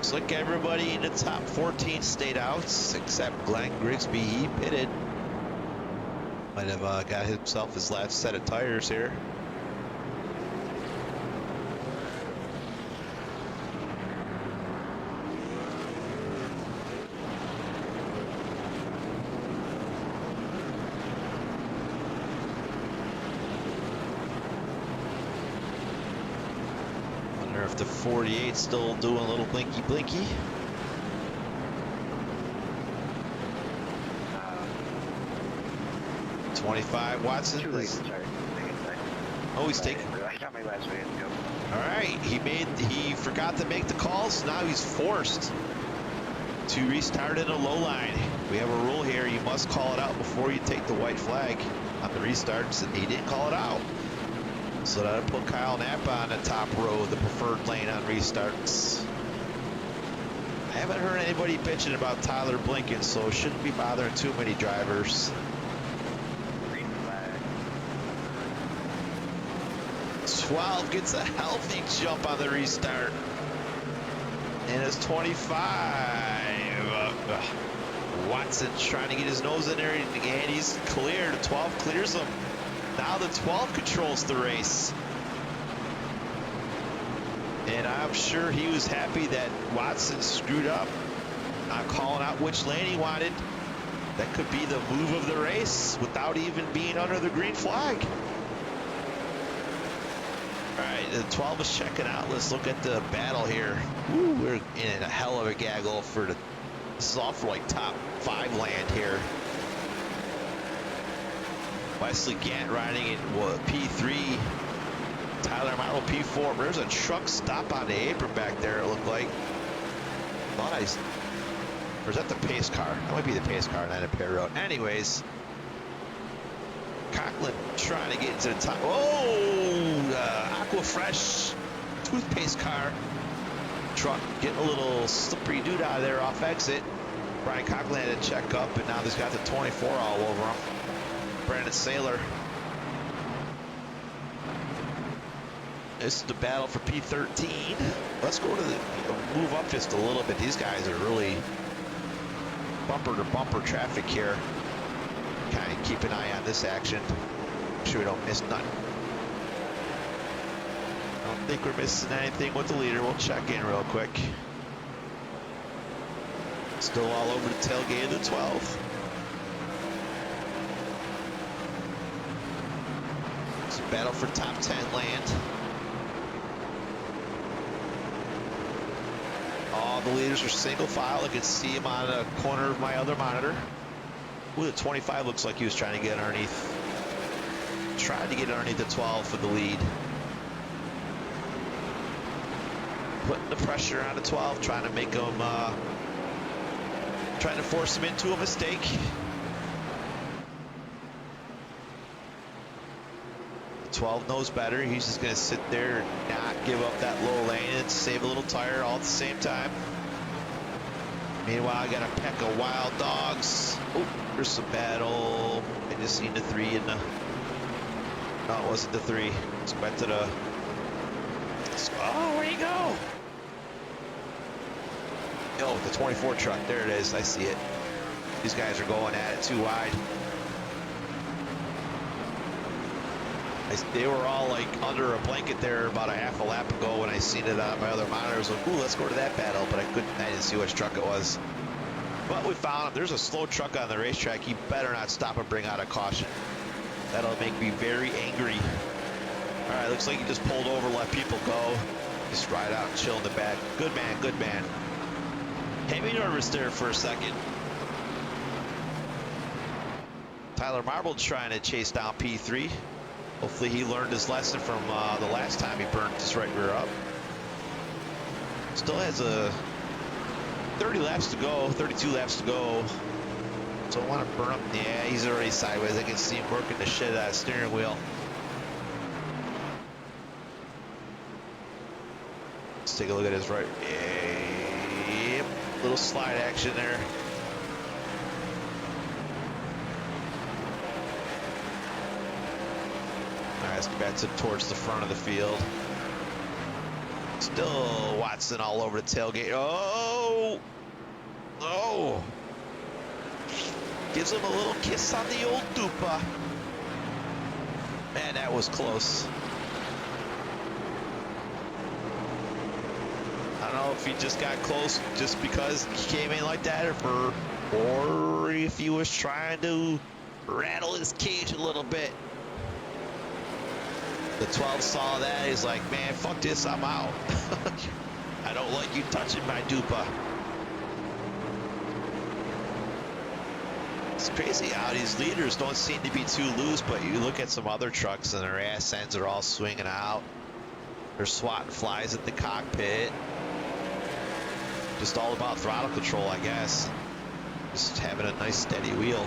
Looks like everybody in the top 14 stayed out, except Glenn Grigsby. He pitted. Might have got himself his last set of tires here. Wonder if the 48 still doing a little blinky blinky. $25 Watson. Too late, sorry. Oh, he's taking. I got my last way to go. All right, he forgot to make the calls. Now he's forced to restart in a low line. We have a rule here: you must call it out before you take the white flag on the restarts, and he didn't call it out. So that'll put Kyle Napa on the top row, the preferred lane on restarts. I haven't heard anybody bitching about Tyler blinking, so it shouldn't be bothering too many drivers. 12 gets a healthy jump on the restart. And it's 25. Watson's trying to get his nose in there, and he's cleared. 12 clears him. Now the 12 controls the race. And I'm sure he was happy that Watson screwed up on calling out which lane he wanted. That could be the move of the race without even being under the green flag. All right, the 12 is checking out. Let's look at the battle here. Woo, we're in a hell of a gaggle for the. This is all for like top 5 land here. Wesley Gant riding in P3. Tyler Marble P4. There's a truck stop on the apron back there. It looked like. Thought I. Or is that the pace car? That might be the pace car, not a pair road. Anyways. Conklin trying to get into the top. Oh, Aquafresh toothpaste car truck getting a little slippery dude out of there off exit. Brian Conklin had to check up, and now he's got the 24 all over him. Brandon Saylor. This is the battle for P13. Let's go to the move up just a little bit. These guys are really bumper to bumper traffic here. Kind of keep an eye on this action. Make sure we don't miss nothing. I don't think we're missing anything with the leader. We'll check in real quick. Still all over the tailgate of the 12. It's a battle for top 10 land. All the leaders are single file. I can see them on the corner of my other monitor. Ooh, the 25 looks like he was trying to get underneath. Tried to get underneath the 12 for the lead. Putting the pressure on the 12, trying to make him, trying to force him into a mistake. The 12 knows better. He's just going to sit there and not give up that low lane and save a little tire all at the same time. Meanwhile, I got a pack of wild dogs. Oh, there's some battle. I just seen the 3 in the. No, it wasn't the 3. Let's go back to the. Oh, where'd he go? Oh, the 24 truck. There it is. I see it. These guys are going at it too wide. They were all like under a blanket there about a half a lap ago when I seen it on my other monitor. I was like, ooh, let's go to that battle, but I didn't see which truck it was. But we found him. There's a slow truck on the racetrack. He better not stop and bring out a caution. That'll make me very angry. All right, looks like he just pulled over, let people go. Just ride out and chill in the back. Good man, good man. Made me nervous there for a second. Tyler Marble trying to chase down P3. Hopefully he learned his lesson from the last time he burned his right rear up. Still has a 30 laps to go, 32 laps to go. So I want to burn up. Yeah, he's already sideways. I can see him working the shit out of the steering wheel. Let's take a look at his right. Yep. Little slide action there. All right, let's get back towards the front of the field. Still Watson all over the tailgate. Oh! Oh! Gives him a little kiss on the old dupa. Man, that was close. I don't know if he just got close just because he came in like that, or if he was trying to rattle his cage a little bit. The 12 saw that. He's like, man, fuck this, I'm out. I don't like you touching my dupa. It's crazy how these leaders don't seem to be too loose, but you look at some other trucks and their ass ends are all swinging out. They're swatting flies at the cockpit. Just all about throttle control, I guess. Just having a nice steady wheel.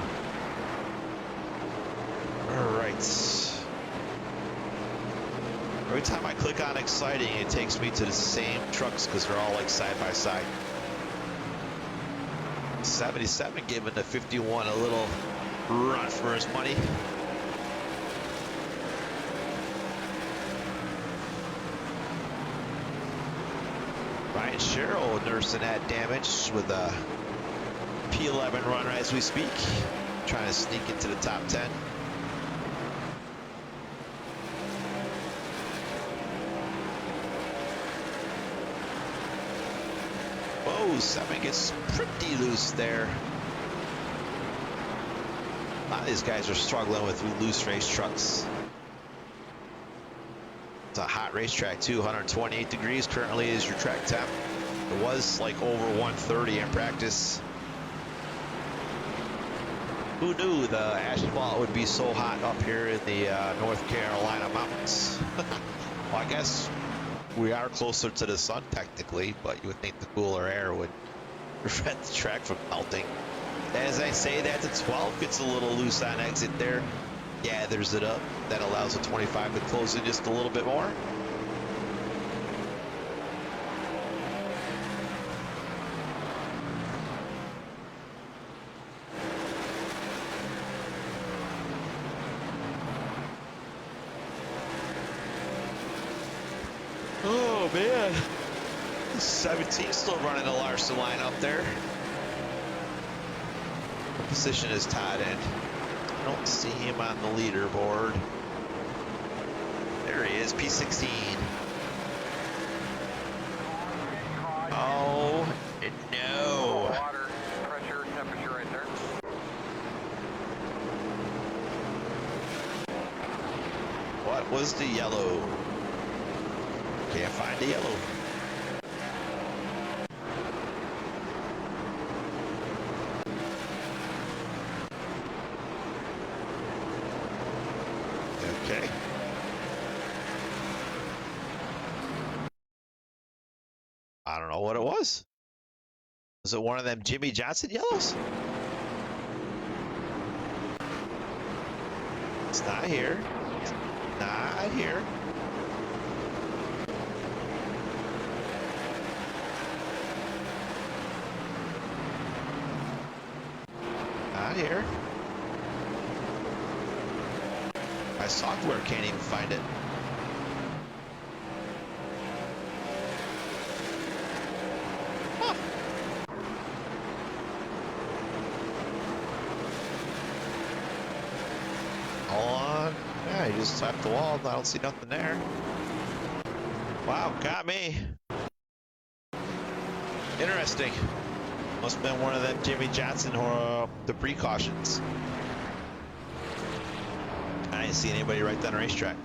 All right. Every time I click on exciting, it takes me to the same trucks because they're all like side by side. 77 giving the 51 a little run for his money. Ryan Sherrill nursing that damage with a P11 runner as we speak, trying to sneak into the top 10. Whoa, 7 gets pretty loose there. A lot of these guys are struggling with loose race trucks. It's a hot racetrack too, 128 degrees currently is your track temp. It was like over 130 in practice. Who knew the asphalt would be so hot up here in the North Carolina mountains? Well, I guess we are closer to the sun technically, but you would think the cooler air would prevent the track from melting. As I say that, the 12 gets a little loose on exit there. Gathers it up. That allows the 25 to close in just a little bit more. Oh man, 17 still running the Larson line up there. What position is Todd in? I don't see him on the leaderboard. There he is, P16. Oh no. Water, pressure, temperature right there. What was the yellow? Can't find the yellow. Okay. I don't know what it was. Was it one of them Jimmy Johnson yellows? It's not here. It's not here. Not here. My software can't even find it. Huh. Hold on. Yeah, you just tapped the wall. I don't see nothing there. Wow, got me. Interesting. Must have been one of them Jimmy Johnson or the precautions. I didn't see anybody right down the racetrack.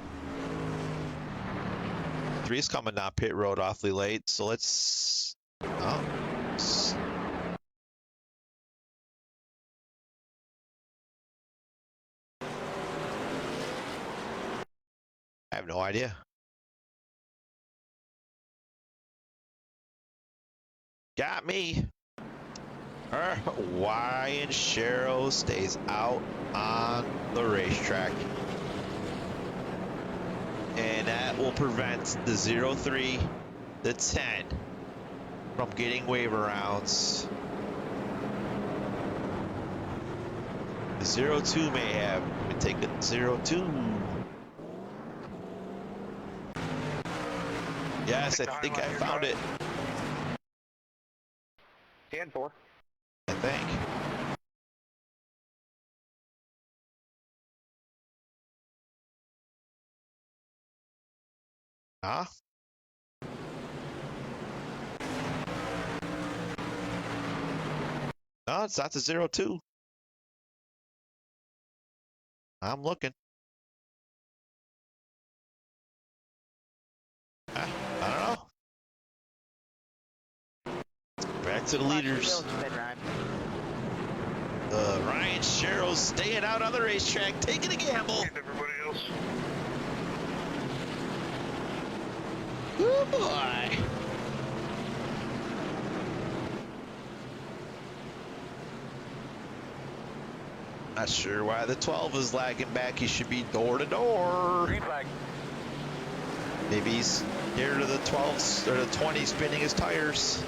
3's coming down pit road awfully late, so let's. Oh. I have no idea. Got me. Ryan Sherrill stays out on the racetrack. And that will prevent the 03, the 10 from getting waiver rounds. The 02 may have. We take a 02. Yes, I think I found it. 10-4. I think. Huh? No, it's not the 0-2. I'm looking. I don't know. Back to the leaders. Ryan Sherrill's staying out on the racetrack, taking a gamble. Everybody else. Oh boy. Not sure why the 12 is lagging back. He should be door to door. Green flag. Maybe he's scared of the 12s or the 20 spinning his tires.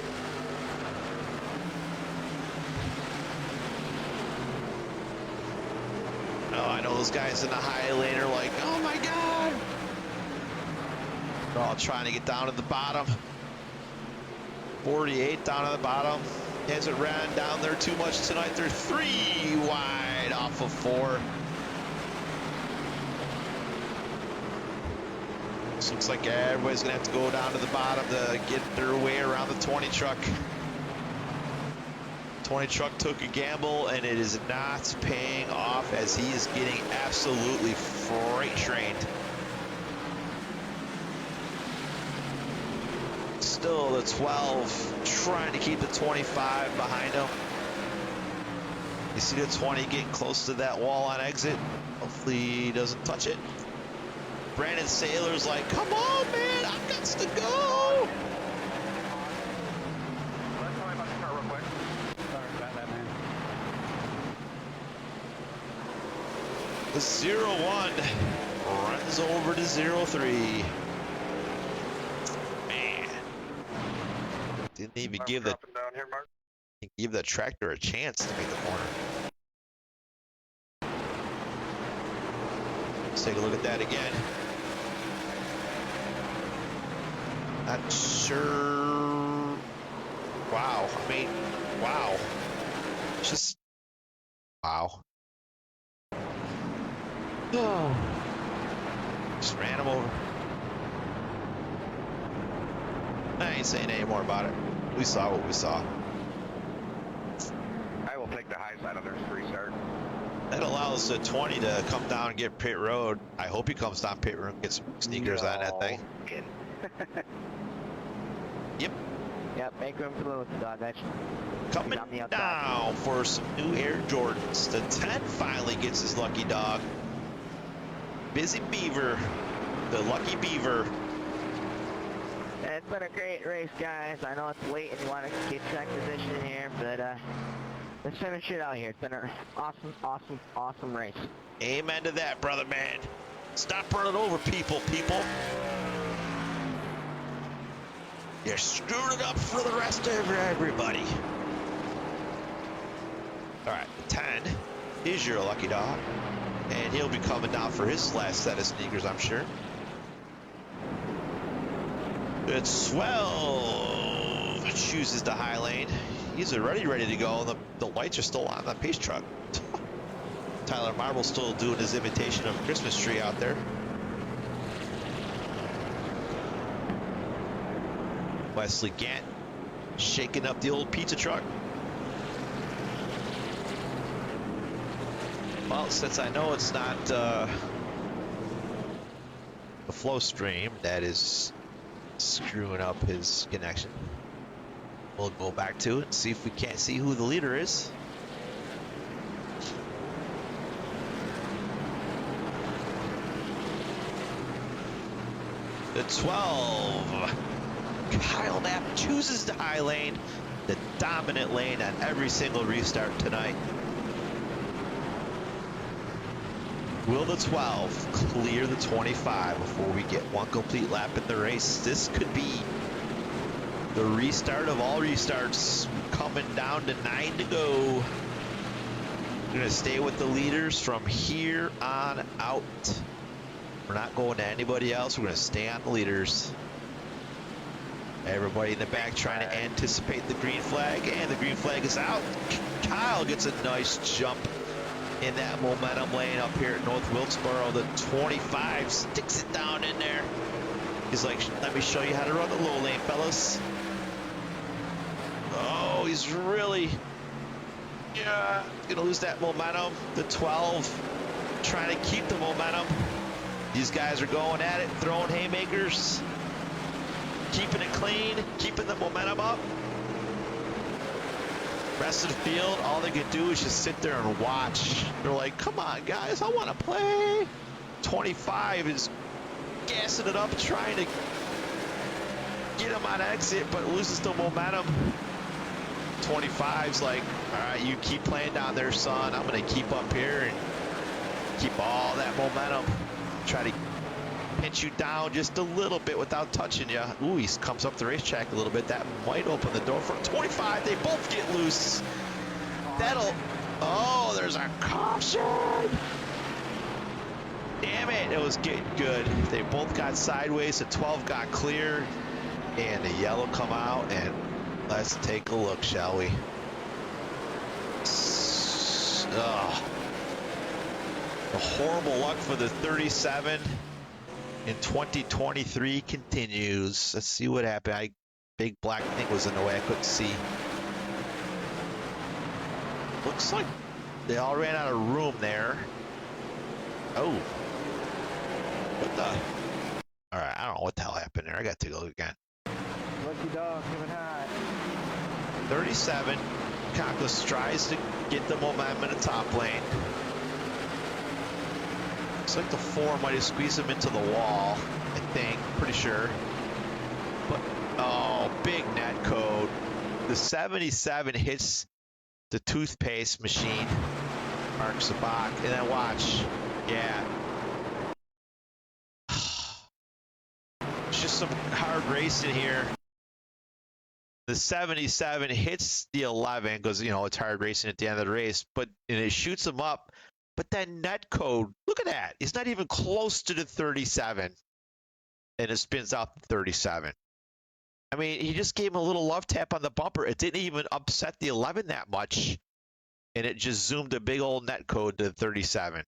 Oh, I know those guys in the high lane are like, oh my God. They're all trying to get down to the bottom. 48 down at the bottom. Hasn't ran down there too much tonight. They're 3 wide off of 4. This looks like everybody's gonna have to go down to the bottom to get their way around the 20 truck. 20 truck took a gamble and it is not paying off as he is getting absolutely freight trained. Still the 12 trying to keep the 25 behind him. You see the 20 getting close to that wall on exit. Hopefully he doesn't touch it. Brandon Saylor's like, come on, man, I've got to go. The 0-1 runs over to 0-3. Man. Didn't even give the tractor a chance to make the corner. Let's take a look at that again. Not sure. Wow. I mean, wow. Just wow. Oh. Just ran him over. I ain't saying any more about it. We saw what we saw. I will take the high side of their restart. That allows the 20 to come down and get pit road. I hope he comes down pit road and gets some sneakers on that thing. Yep. Yep, make room for the little dog. That's coming down for some new Air Jordans. The 10 finally gets his lucky dog. Busy Beaver, the lucky Beaver. It's been a great race, guys. I know it's late and you want to get track position here, but let's finish it out here. It's been an awesome race. Amen to that, brother man. Stop running over people. You're screwing it up for the rest of everybody. All right, the 10 is your lucky dog. And he'll be coming down for his last set of sneakers, I'm sure. It's 12 chooses the high lane. He's already ready to go. The lights are still on the pace truck. Tyler Marble's still doing his imitation of a Christmas tree out there. Wesley Gant shaking up the old pizza truck. Well, since I know it's not the flow stream that is screwing up his connection, we'll go back to it and see if we can't see who the leader is. The 12. Kyle Knapp chooses the high lane, the dominant lane on every single restart tonight. Will the 12 clear the 25 before we get one complete lap in the race? This could be the restart of all restarts, coming down to 9 to go. We're going to stay with the leaders from here on out. We're not going to anybody else. We're going to stay on the leaders. Everybody in the back trying to anticipate the green flag, and the green flag is out. Kyle gets a nice jump in that momentum lane up here at North Wilkesboro. The 25 sticks it down in there. He's like, let me show you how to run the low lane, fellas. Oh, he's really, gonna lose that momentum. The 12 trying to keep the momentum. These guys are going at it, throwing haymakers, keeping it clean, keeping the momentum up. Rest of the field, all they can do is just sit there and watch. They're like, come on, guys, I want to play. 25 is gassing it up, trying to get him on exit, but loses the momentum. 25's like, all right, you keep playing down there, son. I'm going to keep up here and keep all that momentum. Try to pinch you down just a little bit without touching you. Ooh, he comes up the racetrack a little bit. That might open the door for 25. They both get loose. That'll, oh, there's a caution. Damn it, it was getting good. They both got sideways. The 12 got clear, and the yellow come out, and let's take a look, shall we? The horrible luck for the 37 in 2023 continues. Let's see what happened. Big black thing was in the way. I couldn't see. Looks like they all ran out of room there. Oh. What the? All right, I don't know what the hell happened there. I got to take a look again. Lucky dog coming high. 37. Conquest tries to get the momentum in the top lane. Looks like the 4 might have squeezed him into the wall, I think. Pretty sure. But, oh, big net code. The 77 hits the toothpaste machine. Marks the box. And then watch. Yeah. It's just some hard racing here. The 77 hits the 11 because, you know, it's hard racing at the end of the race, but and it shoots him up. But that net code, look at that. He's not even close to the 37. And it spins out the 37. I mean, he just gave him a little love tap on the bumper. It didn't even upset the 11 that much. And it just zoomed a big old net code to the 37.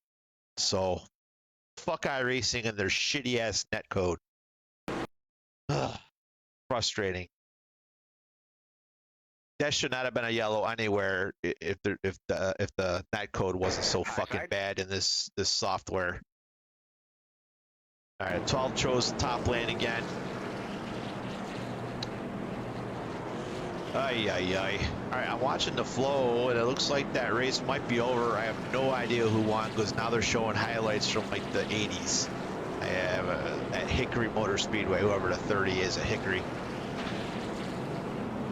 So, fuck iRacing and their shitty ass net code. Ugh, frustrating. That should not have been a yellow anywhere if the net code wasn't so fucking bad in this software. All right, 12 chose the top lane again. Ay, ay, ay. All right, I'm watching the flow, and it looks like that race might be over. I have no idea who won because now they're showing highlights from like the 80s. I have at Hickory Motor Speedway, whoever the 30 is at Hickory.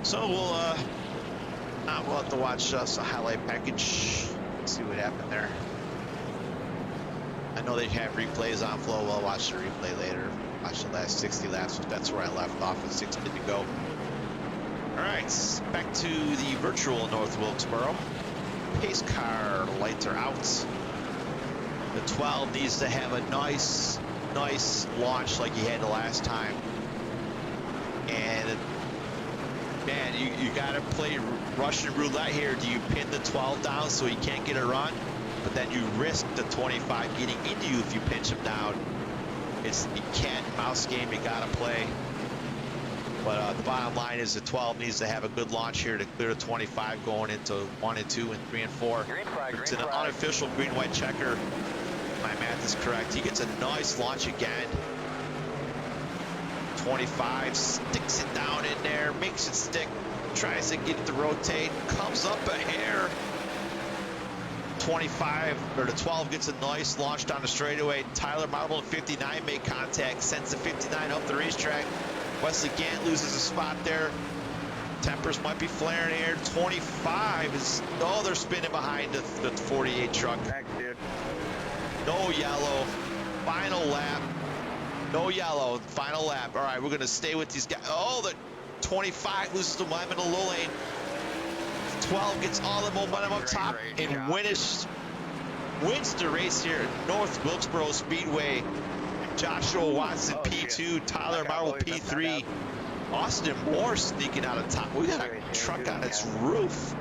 So we'll have to watch us a highlight package. Let's see what happened there. I know they have replays on Flow. We'll watch the replay later. Watch the last 60 laps. That's where I left off with 6 minutes to go. All right, back to the virtual North Wilkesboro. Pace car lights are out. The 12 needs to have a nice launch like he had the last time. And man, you got to play Russian roulette here. Do you pin the 12 down so he can't get a run? But then you risk the 25 getting into you if you pinch him down. You can't mouse game. You got to play. But the bottom line is the 12 needs to have a good launch here to clear the 25 going into 1 and 2 and 3 and 4. It's an unofficial green-white checker. My math is correct. He gets a nice launch again. 25 sticks it down in there, makes it stick, tries to get it to rotate, comes up a hair. 25 or the 12 gets a nice launch down the straightaway. Tyler Marble and 59 make contact, sends the 59 up the racetrack. Wesley Gant loses a spot there. Tempers might be flaring here. 25 is, oh, they're spinning behind the 48 truck. Thanks, dude. No yellow. Final lap. No yellow. Final lap. All right, we're going to stay with these guys. Oh, the 25 loses the momentum in the low lane. 12 gets all the momentum up top and wins the race here at North Wilkesboro Speedway. Joshua Watson P2, Tyler Marble P3. Austin Moore sneaking out of top. We got a truck on its roof.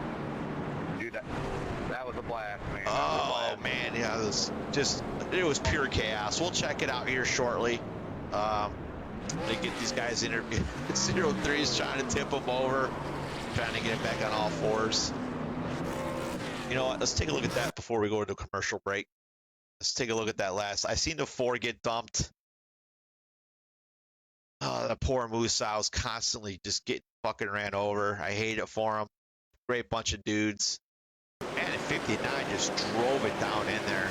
Dude, that was a blast, man. Oh man, yeah, it was pure chaos. We'll check it out here shortly. They get these guys in 03s trying to tip them over, trying to get it back on all fours. You know what? Let's take a look at that before we go into a commercial break. Let's take a look at that last. I seen the 4 get dumped. Oh, the poor Musa was constantly just getting fucking ran over. I hate it for him. Great bunch of dudes. Man, at 59 just drove it down in there.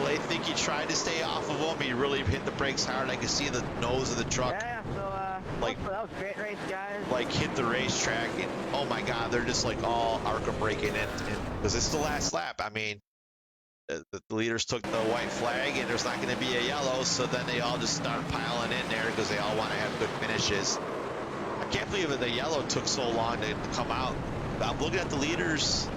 I think he tried to stay off of him. He really hit the brakes hard. I could see the nose of the truck. Yeah, so like that was a great race, guys. Like hit the racetrack, and oh my God, they're just like all ARCA breaking in, because it's the last lap. I mean, the leaders took the white flag, and there's not going to be a yellow, so then they all just start piling in there because they all want to have good finishes. I can't believe that the yellow took so long to come out. I'm looking at the leaders.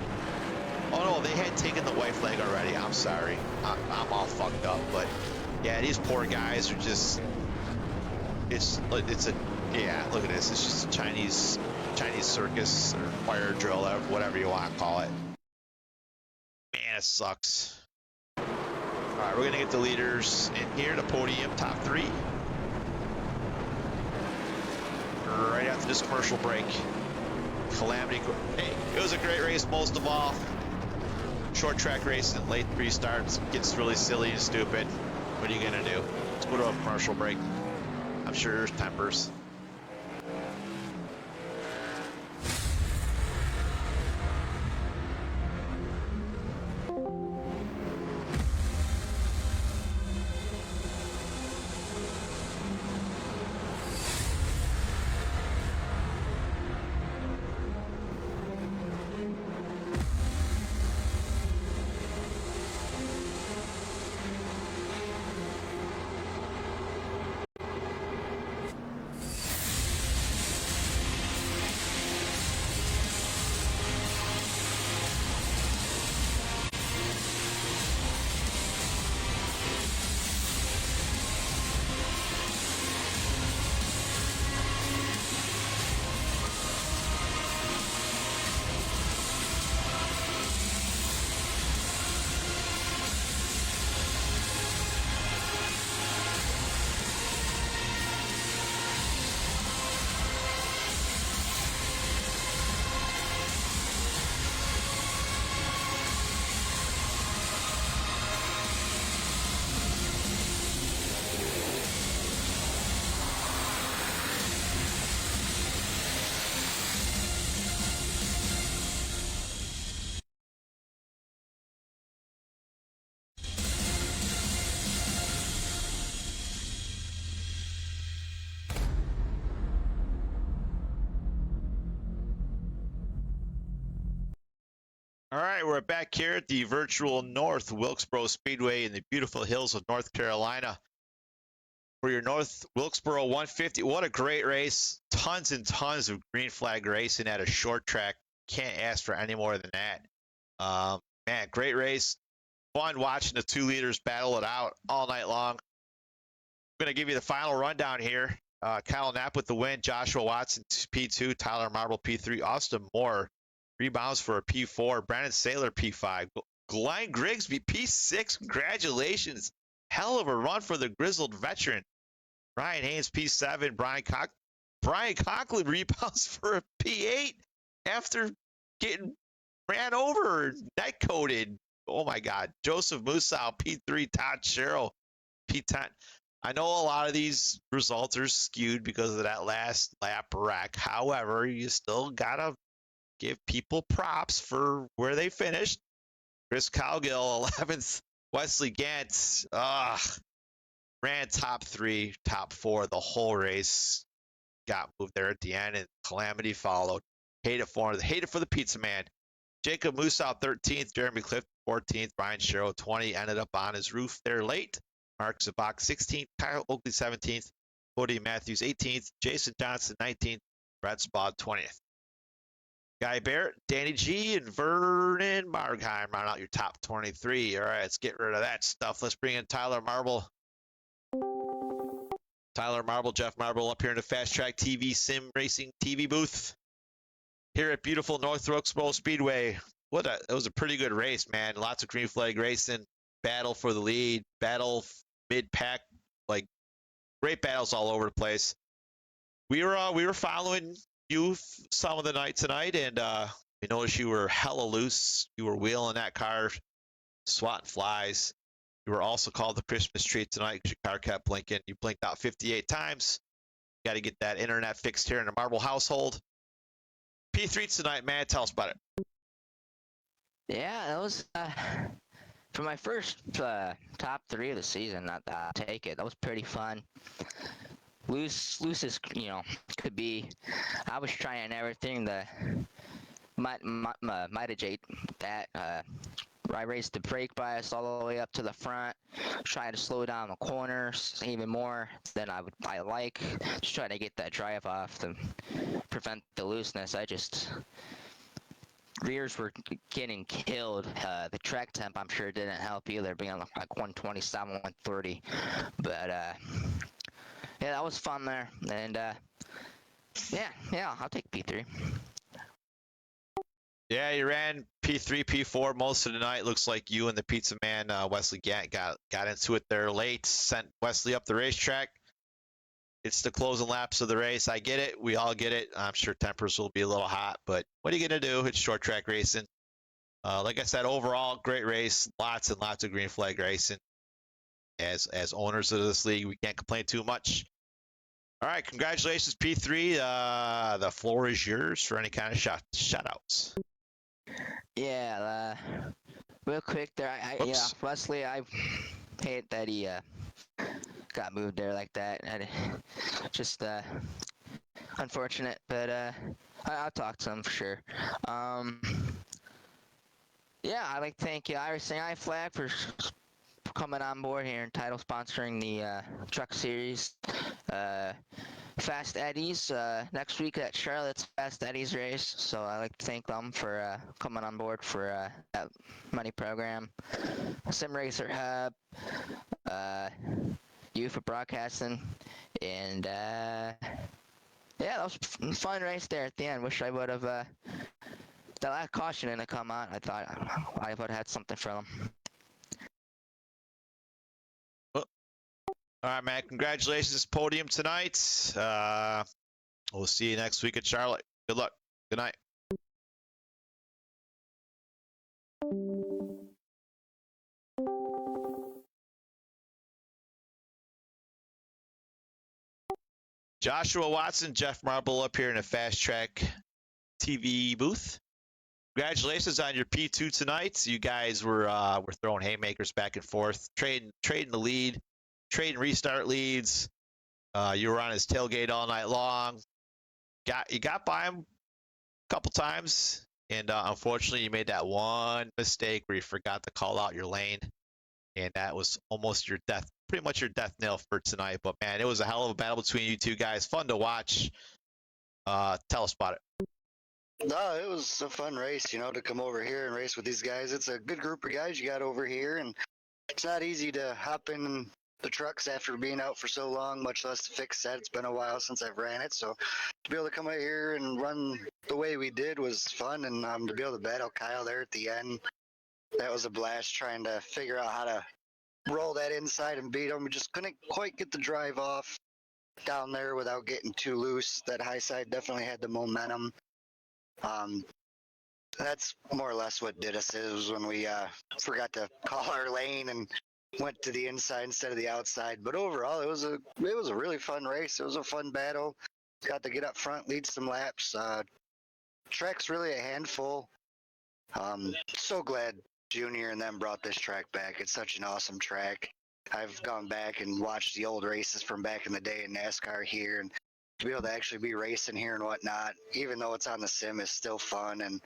Oh no, they had taken the white flag already. I'm sorry. I'm all fucked up, but yeah, these poor guys are just. Look at this. It's just a Chinese circus or fire drill, whatever you want to call it. Man, it sucks. All right, we're gonna get the leaders in here, the podium, top 3. Right after this commercial break. Calamity. Hey, it was a great race, most of all. Short track racing, late 3 starts, gets really silly and stupid. What are you gonna do? Let's go to a commercial break. I'm sure there's tempers. All right, we're back here at the virtual North Wilkesboro Speedway in the beautiful hills of North Carolina for your North Wilkesboro 150. What a great race. Tons and tons of green flag racing at a short track. Can't ask for any more than that. Man, great race. Fun watching the 2 leaders battle it out all night long. I'm going to give you the final rundown here. Kyle Knapp with the win. Joshua Watson, P2. Tyler Marble, P3. Austin Moore rebounds for a P4. Brandon Saylor, P5. Glenn Grigsby, P6. Congratulations. Hell of a run for the grizzled veteran. Ryan Haynes, P7. Brian Conklin rebounds for a P8 after getting ran over, net coated. Oh my God. Joseph Musau, P3. Todd Sherrill, P10. I know a lot of these results are skewed because of that last lap wreck. However, you still got to give people props for where they finished. Chris Cowgill, 11th. Wesley Gantz, ran top 3, top 4 the whole race. Got moved there at the end, and Calamity followed. Hate it for the pizza man. Jacob Musau, 13th. Jeremy Clift, 14th. Brian Sherrill, 20th. Ended up on his roof there late. Mark Zabak, 16th. Kyle Oakley, 17th. Cody Matthews, 18th. Jason Johnson, 19th. Brad Spaulding, 20th. Guy Barrett, Danny G, and Vernon Margheim round out your top 23. All right, let's get rid of that stuff. Let's bring in Tyler Marble. Tyler Marble, Jeff Marble up here in the Fast Track TV Sim Racing TV booth here at beautiful North Wilkesboro Speedway. It was a pretty good race, man. Lots of green flag racing, battle for the lead, battle mid-pack, like great battles all over the place. We were following you some of the night tonight, and we noticed you were hella loose. You were wheeling that car, swatting flies. You were also called the Christmas tree tonight because your car kept blinking. You blinked out 58 times. Got to get that internet fixed here in the Marble household. P3 tonight, man. Tell us about it. Yeah, that was for my first top 3 of the season. I'll take it. That was pretty fun. Loose as could be. I was trying everything to mitigate that. I raised the brake bias all the way up to the front, trying to slow down the corners even more than I like. Just trying to get that drive off to prevent the looseness. Rears were getting killed. The track temp, I'm sure, didn't help either, being like 127, 130. But yeah, that was fun there. And yeah, I'll take P3. Yeah, you ran P3, P4 most of the night. Looks like you and the pizza man, Wesley Gant, got into it there late, sent Wesley up the racetrack. It's the closing laps of the race. I get it. We all get it. I'm sure tempers will be a little hot, but what are you going to do? It's short track racing. Like I said, overall, great race. Lots and lots of green flag racing. As owners of this league, we can't complain too much. All right, congratulations, P3. The floor is yours for any kind of shout-outs. Yeah, real quick there, Wesley, I hate that he got moved there like that. Just unfortunate, but I'll talk to him for sure. Yeah, I'd like to thank Irish Eye Flag for coming on board here and title sponsoring the truck series. Fast Eddies next week at Charlotte's Fast Eddies race, so I'd like to thank them for coming on board for that money program. Sim Racer Hub, you for broadcasting, and yeah, that was a fun race there at the end. Wish I would have that last caution didn't come out. I thought I would have had something for them. All right, man. Congratulations, podium tonight. We'll see you next week at Charlotte. Good luck. Good night. Joshua Watson, Jeff Marble up here in a Fast Track TV booth. Congratulations on your P2 tonight. You guys were throwing haymakers back and forth, trading the lead. Trade and restart leads. You were on his tailgate all night long. You got by him a couple times, and unfortunately, you made that one mistake where you forgot to call out your lane, and that was almost your death, pretty much your death knell for tonight. But man, it was a hell of a battle between you two guys. Fun to watch. Tell us about it. No, it was a fun race, to come over here and race with these guys. It's a good group of guys you got over here, and it's not easy to hop in the trucks after being out for so long, much less to fix that. It's been a while since I've ran it, so to be able to come out here and run the way we did was fun, and to be able to battle Kyle there at the end, that was a blast, trying to figure out how to roll that inside and beat him. We just couldn't quite get the drive off down there without getting too loose. That high side definitely had the momentum. That's more or less what did us. It was when we forgot to call our lane and went to the inside instead of the outside. But overall, it was a really fun race. It was a fun battle. Got to get up front, lead some laps. Track's really a handful. So glad Junior and them brought this track back. It's such an awesome track. I've gone back and watched the old races from back in the day in NASCAR here, and to be able to actually be racing here and whatnot, even though it's on the sim, is still fun. And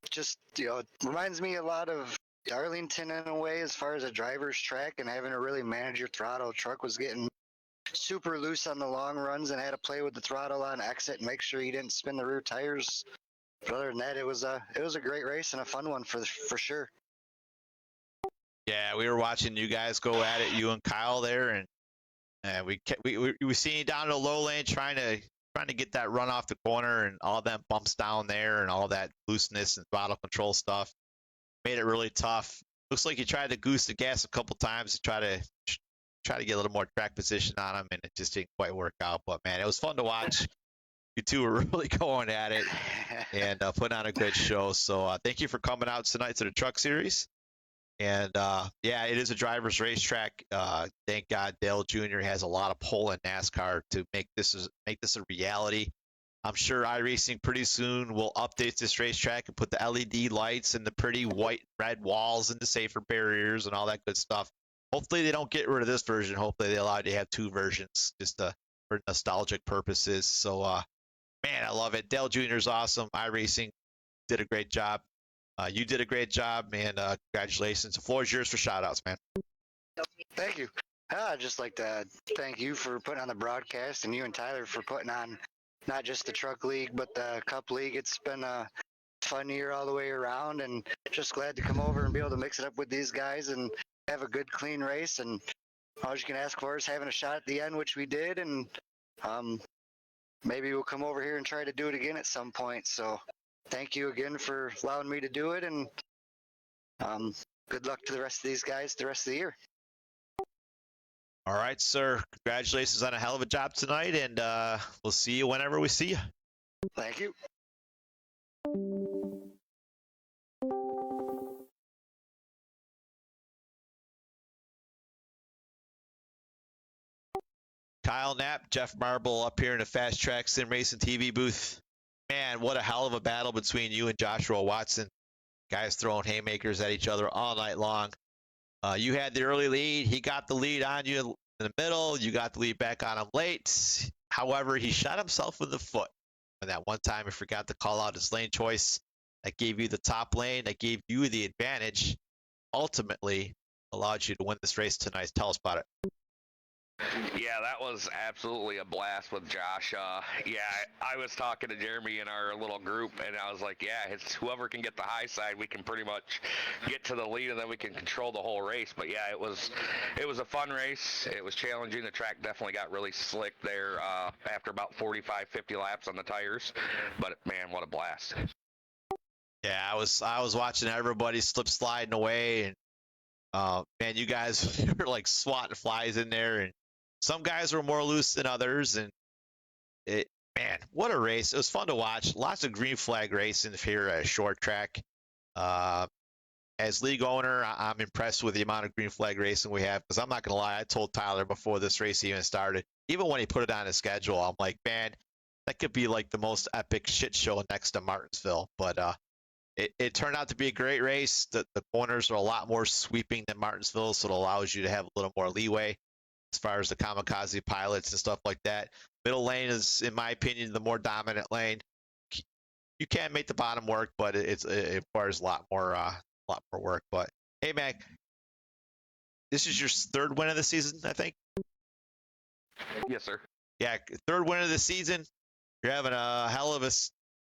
just, it reminds me a lot of Darlington in a way, as far as a driver's track and having to really manage your throttle. Truck was getting super loose on the long runs and had to play with the throttle on exit and make sure you didn't spin the rear tires. But other than that, it was a great race and a fun one for sure. Yeah, we were watching you guys go at it, you and Kyle there, and And we seen you down in the low lane trying to get that run off the corner and all that bumps down there and all that looseness and throttle control stuff. Made it really tough. Looks like you tried to goose the gas a couple times to try to get a little more track position on him, and it just didn't quite work out. But man, it was fun to watch. You two were really going at it and putting on a good show. So thank you for coming out tonight to the Truck Series. And yeah, it is a driver's racetrack. Thank God Dale Jr. has a lot of pull in NASCAR to make this a reality. I'm sure iRacing pretty soon will update this racetrack and put the LED lights and the pretty white and red walls and the safer barriers and all that good stuff. Hopefully they don't get rid of this version. Hopefully they allow you to have two versions just for nostalgic purposes. So man, I love it. Dale Jr. is awesome. iRacing did a great job. You did a great job, man. Congratulations. The floor is yours for shout-outs, man. Thank you. I'd just like to thank you for putting on the broadcast and you and Tyler for putting on not just the Truck League, but the Cup League. It's been a fun year all the way around, and just glad to come over and be able to mix it up with these guys and have a good, clean race. And all you can ask for is having a shot at the end, which we did, and maybe we'll come over here and try to do it again at some point. So thank you again for allowing me to do it, and good luck to the rest of these guys the rest of the year. All right, sir. Congratulations on a hell of a job tonight, and we'll see you whenever we see you. Thank you. Kyle Knapp, Jeff Marble up here in the FastTrack Sim Racing TV booth. Man, what a hell of a battle between you and Joshua Watson. Guys throwing haymakers at each other all night long. You had the early lead. He got the lead on you in the middle. You got the lead back on him late. However, he shot himself in the foot. And that one time he forgot to call out his lane choice. That gave you the top lane. That gave you the advantage. Ultimately, allowed you to win this race tonight. Tell us about it. Yeah, that was absolutely a blast with Josh. Yeah, I was talking to Jeremy in our little group, and I was like, yeah, it's whoever can get the high side, we can pretty much get to the lead, and then we can control the whole race. But yeah, it was a fun race. It was challenging. The track definitely got really slick there after about 45, 50 laps on the tires. But man, what a blast. Yeah, I was watching everybody slip sliding away, and man, you guys were like swatting flies in there, and some guys were more loose than others, and man, what a race. It was fun to watch. Lots of green flag racing here at a short track. As league owner, I'm impressed with the amount of green flag racing we have, because I'm not going to lie, I told Tyler before this race even started, even when he put it on his schedule, I'm like, man, that could be like the most epic shit show next to Martinsville. But it turned out to be a great race. The corners are a lot more sweeping than Martinsville, so it allows you to have a little more leeway as far as the kamikaze pilots and stuff like that. Middle lane is, in my opinion, the more dominant lane. You can make the bottom work, but it requires a lot more work. But hey, man, this is your third win of the season, I think. Yes, sir. Yeah, third win of the season. You're having a hell of a.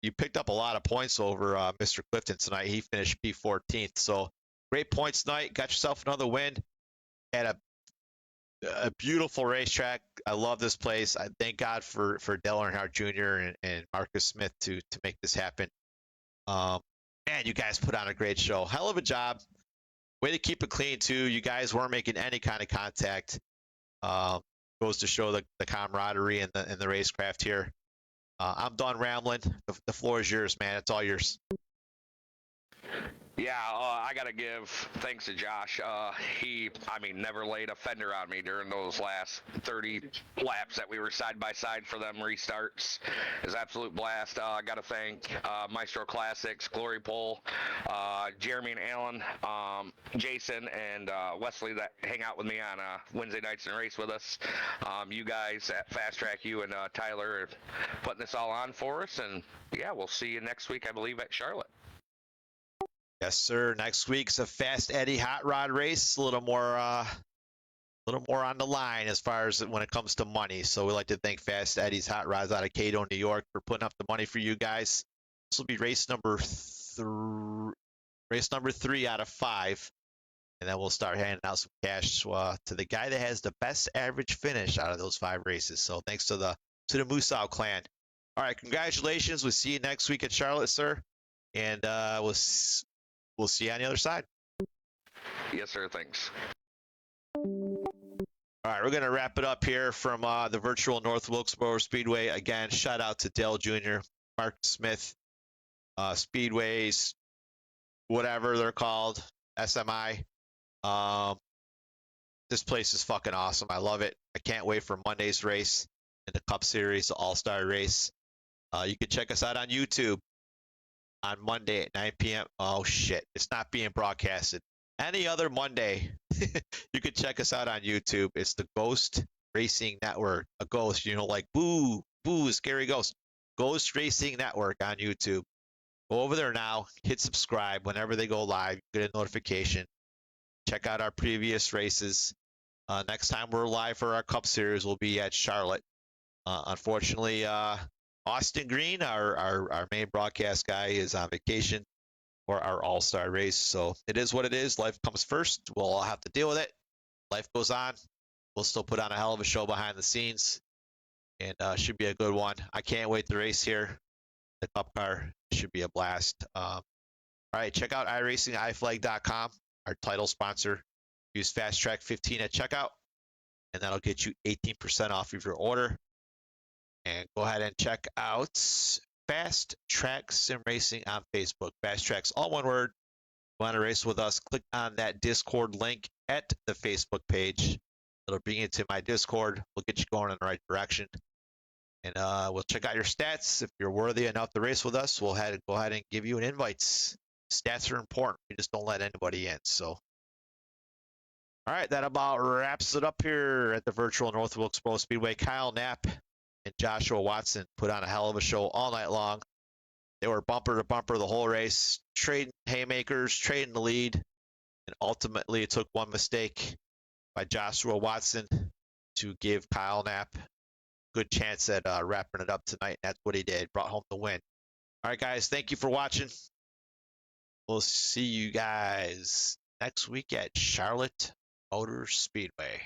You picked up a lot of points over Mr. Clifton tonight. He finished P14th, so great points tonight. Got yourself another win at a beautiful racetrack. I love this place. I thank God for Dale Earnhardt Jr. and Marcus Smith to make this happen. Man, you guys put on a great show. Hell of a job. Way to keep it clean too. You guys weren't making any kind of contact. Goes to show the camaraderie and the racecraft here. I'm done rambling. The floor is yours, man. It's all yours. Yeah, I got to give thanks to Josh. He never laid a fender on me during those last 30 laps that we were side by side for them restarts. It was an absolute blast. I got to thank Maestro Classics, Glory Pole, Jeremy and Alan, Jason, and Wesley that hang out with me on Wednesday nights and race with us. You guys at FastTrack, you and Tyler are putting this all on for us. And yeah, we'll see you next week, I believe, at Charlotte. Yes, sir. Next week's a Fast Eddie hot rod race. A little more on the line as far as when it comes to money. So we'd like to thank Fast Eddie's Hot Rods out of Cato, New York, for putting up the money for you guys. This will be race number 3 out of 5. and then we'll start handing out some cash to the guy that has the best average finish out of those 5 races. So thanks to the Moosau clan. All right, congratulations. We'll see you next week at Charlotte, sir, and we'll see you on the other side. Yes, sir. Thanks. All right, we're going to wrap it up here from the virtual North Wilkesboro Speedway. Again, shout out to Dale Jr., Mark Smith, Speedways, whatever they're called, SMI. This place is fucking awesome. I love it. I can't wait for Monday's race in the Cup Series, the All-Star race. You can check us out on YouTube on Monday at 9 p.m. Oh, shit. It's not being broadcasted. Any other Monday, you can check us out on YouTube. It's the Ghost Racing Network. A ghost, like boo, scary ghost. Ghost Racing Network on YouTube. Go over there now. Hit subscribe. Whenever they go live, you get a notification. Check out our previous races. Next time we're live for our Cup Series, we'll be at Charlotte. Unfortunately, Austin Green, our main broadcast guy, is on vacation for our All-Star race. So it is what it is. Life comes first. We'll all have to deal with it. Life goes on. We'll still put on a hell of a show behind the scenes, and should be a good one. I can't wait to race here. The Cup car should be a blast. All right, check out iRacingIFlag.com, our title sponsor. Use FastTrack 15 at checkout, and that'll get you 18% off of your order. And go ahead and check out FastTrack Sim Racing on Facebook. FastTrack's all one word. Want to race with us? Click on that Discord link at the Facebook page. It'll bring you to my Discord. We'll get you going in the right direction. And we'll check out your stats. If you're worthy enough to race with us, we'll go ahead and give you an invite. Stats are important. We just don't let anybody in. So, all right, that about wraps it up here at the virtual North Wilkesboro Speedway. Kyle Knapp and Joshua Watson put on a hell of a show all night long. They were bumper to bumper the whole race, trading haymakers, trading the lead, and ultimately it took one mistake by Joshua Watson to give Kyle Knapp a good chance at wrapping it up tonight. That's what he did, brought home the win. All right, guys, thank you for watching. We'll see you guys next week at Charlotte Motor Speedway.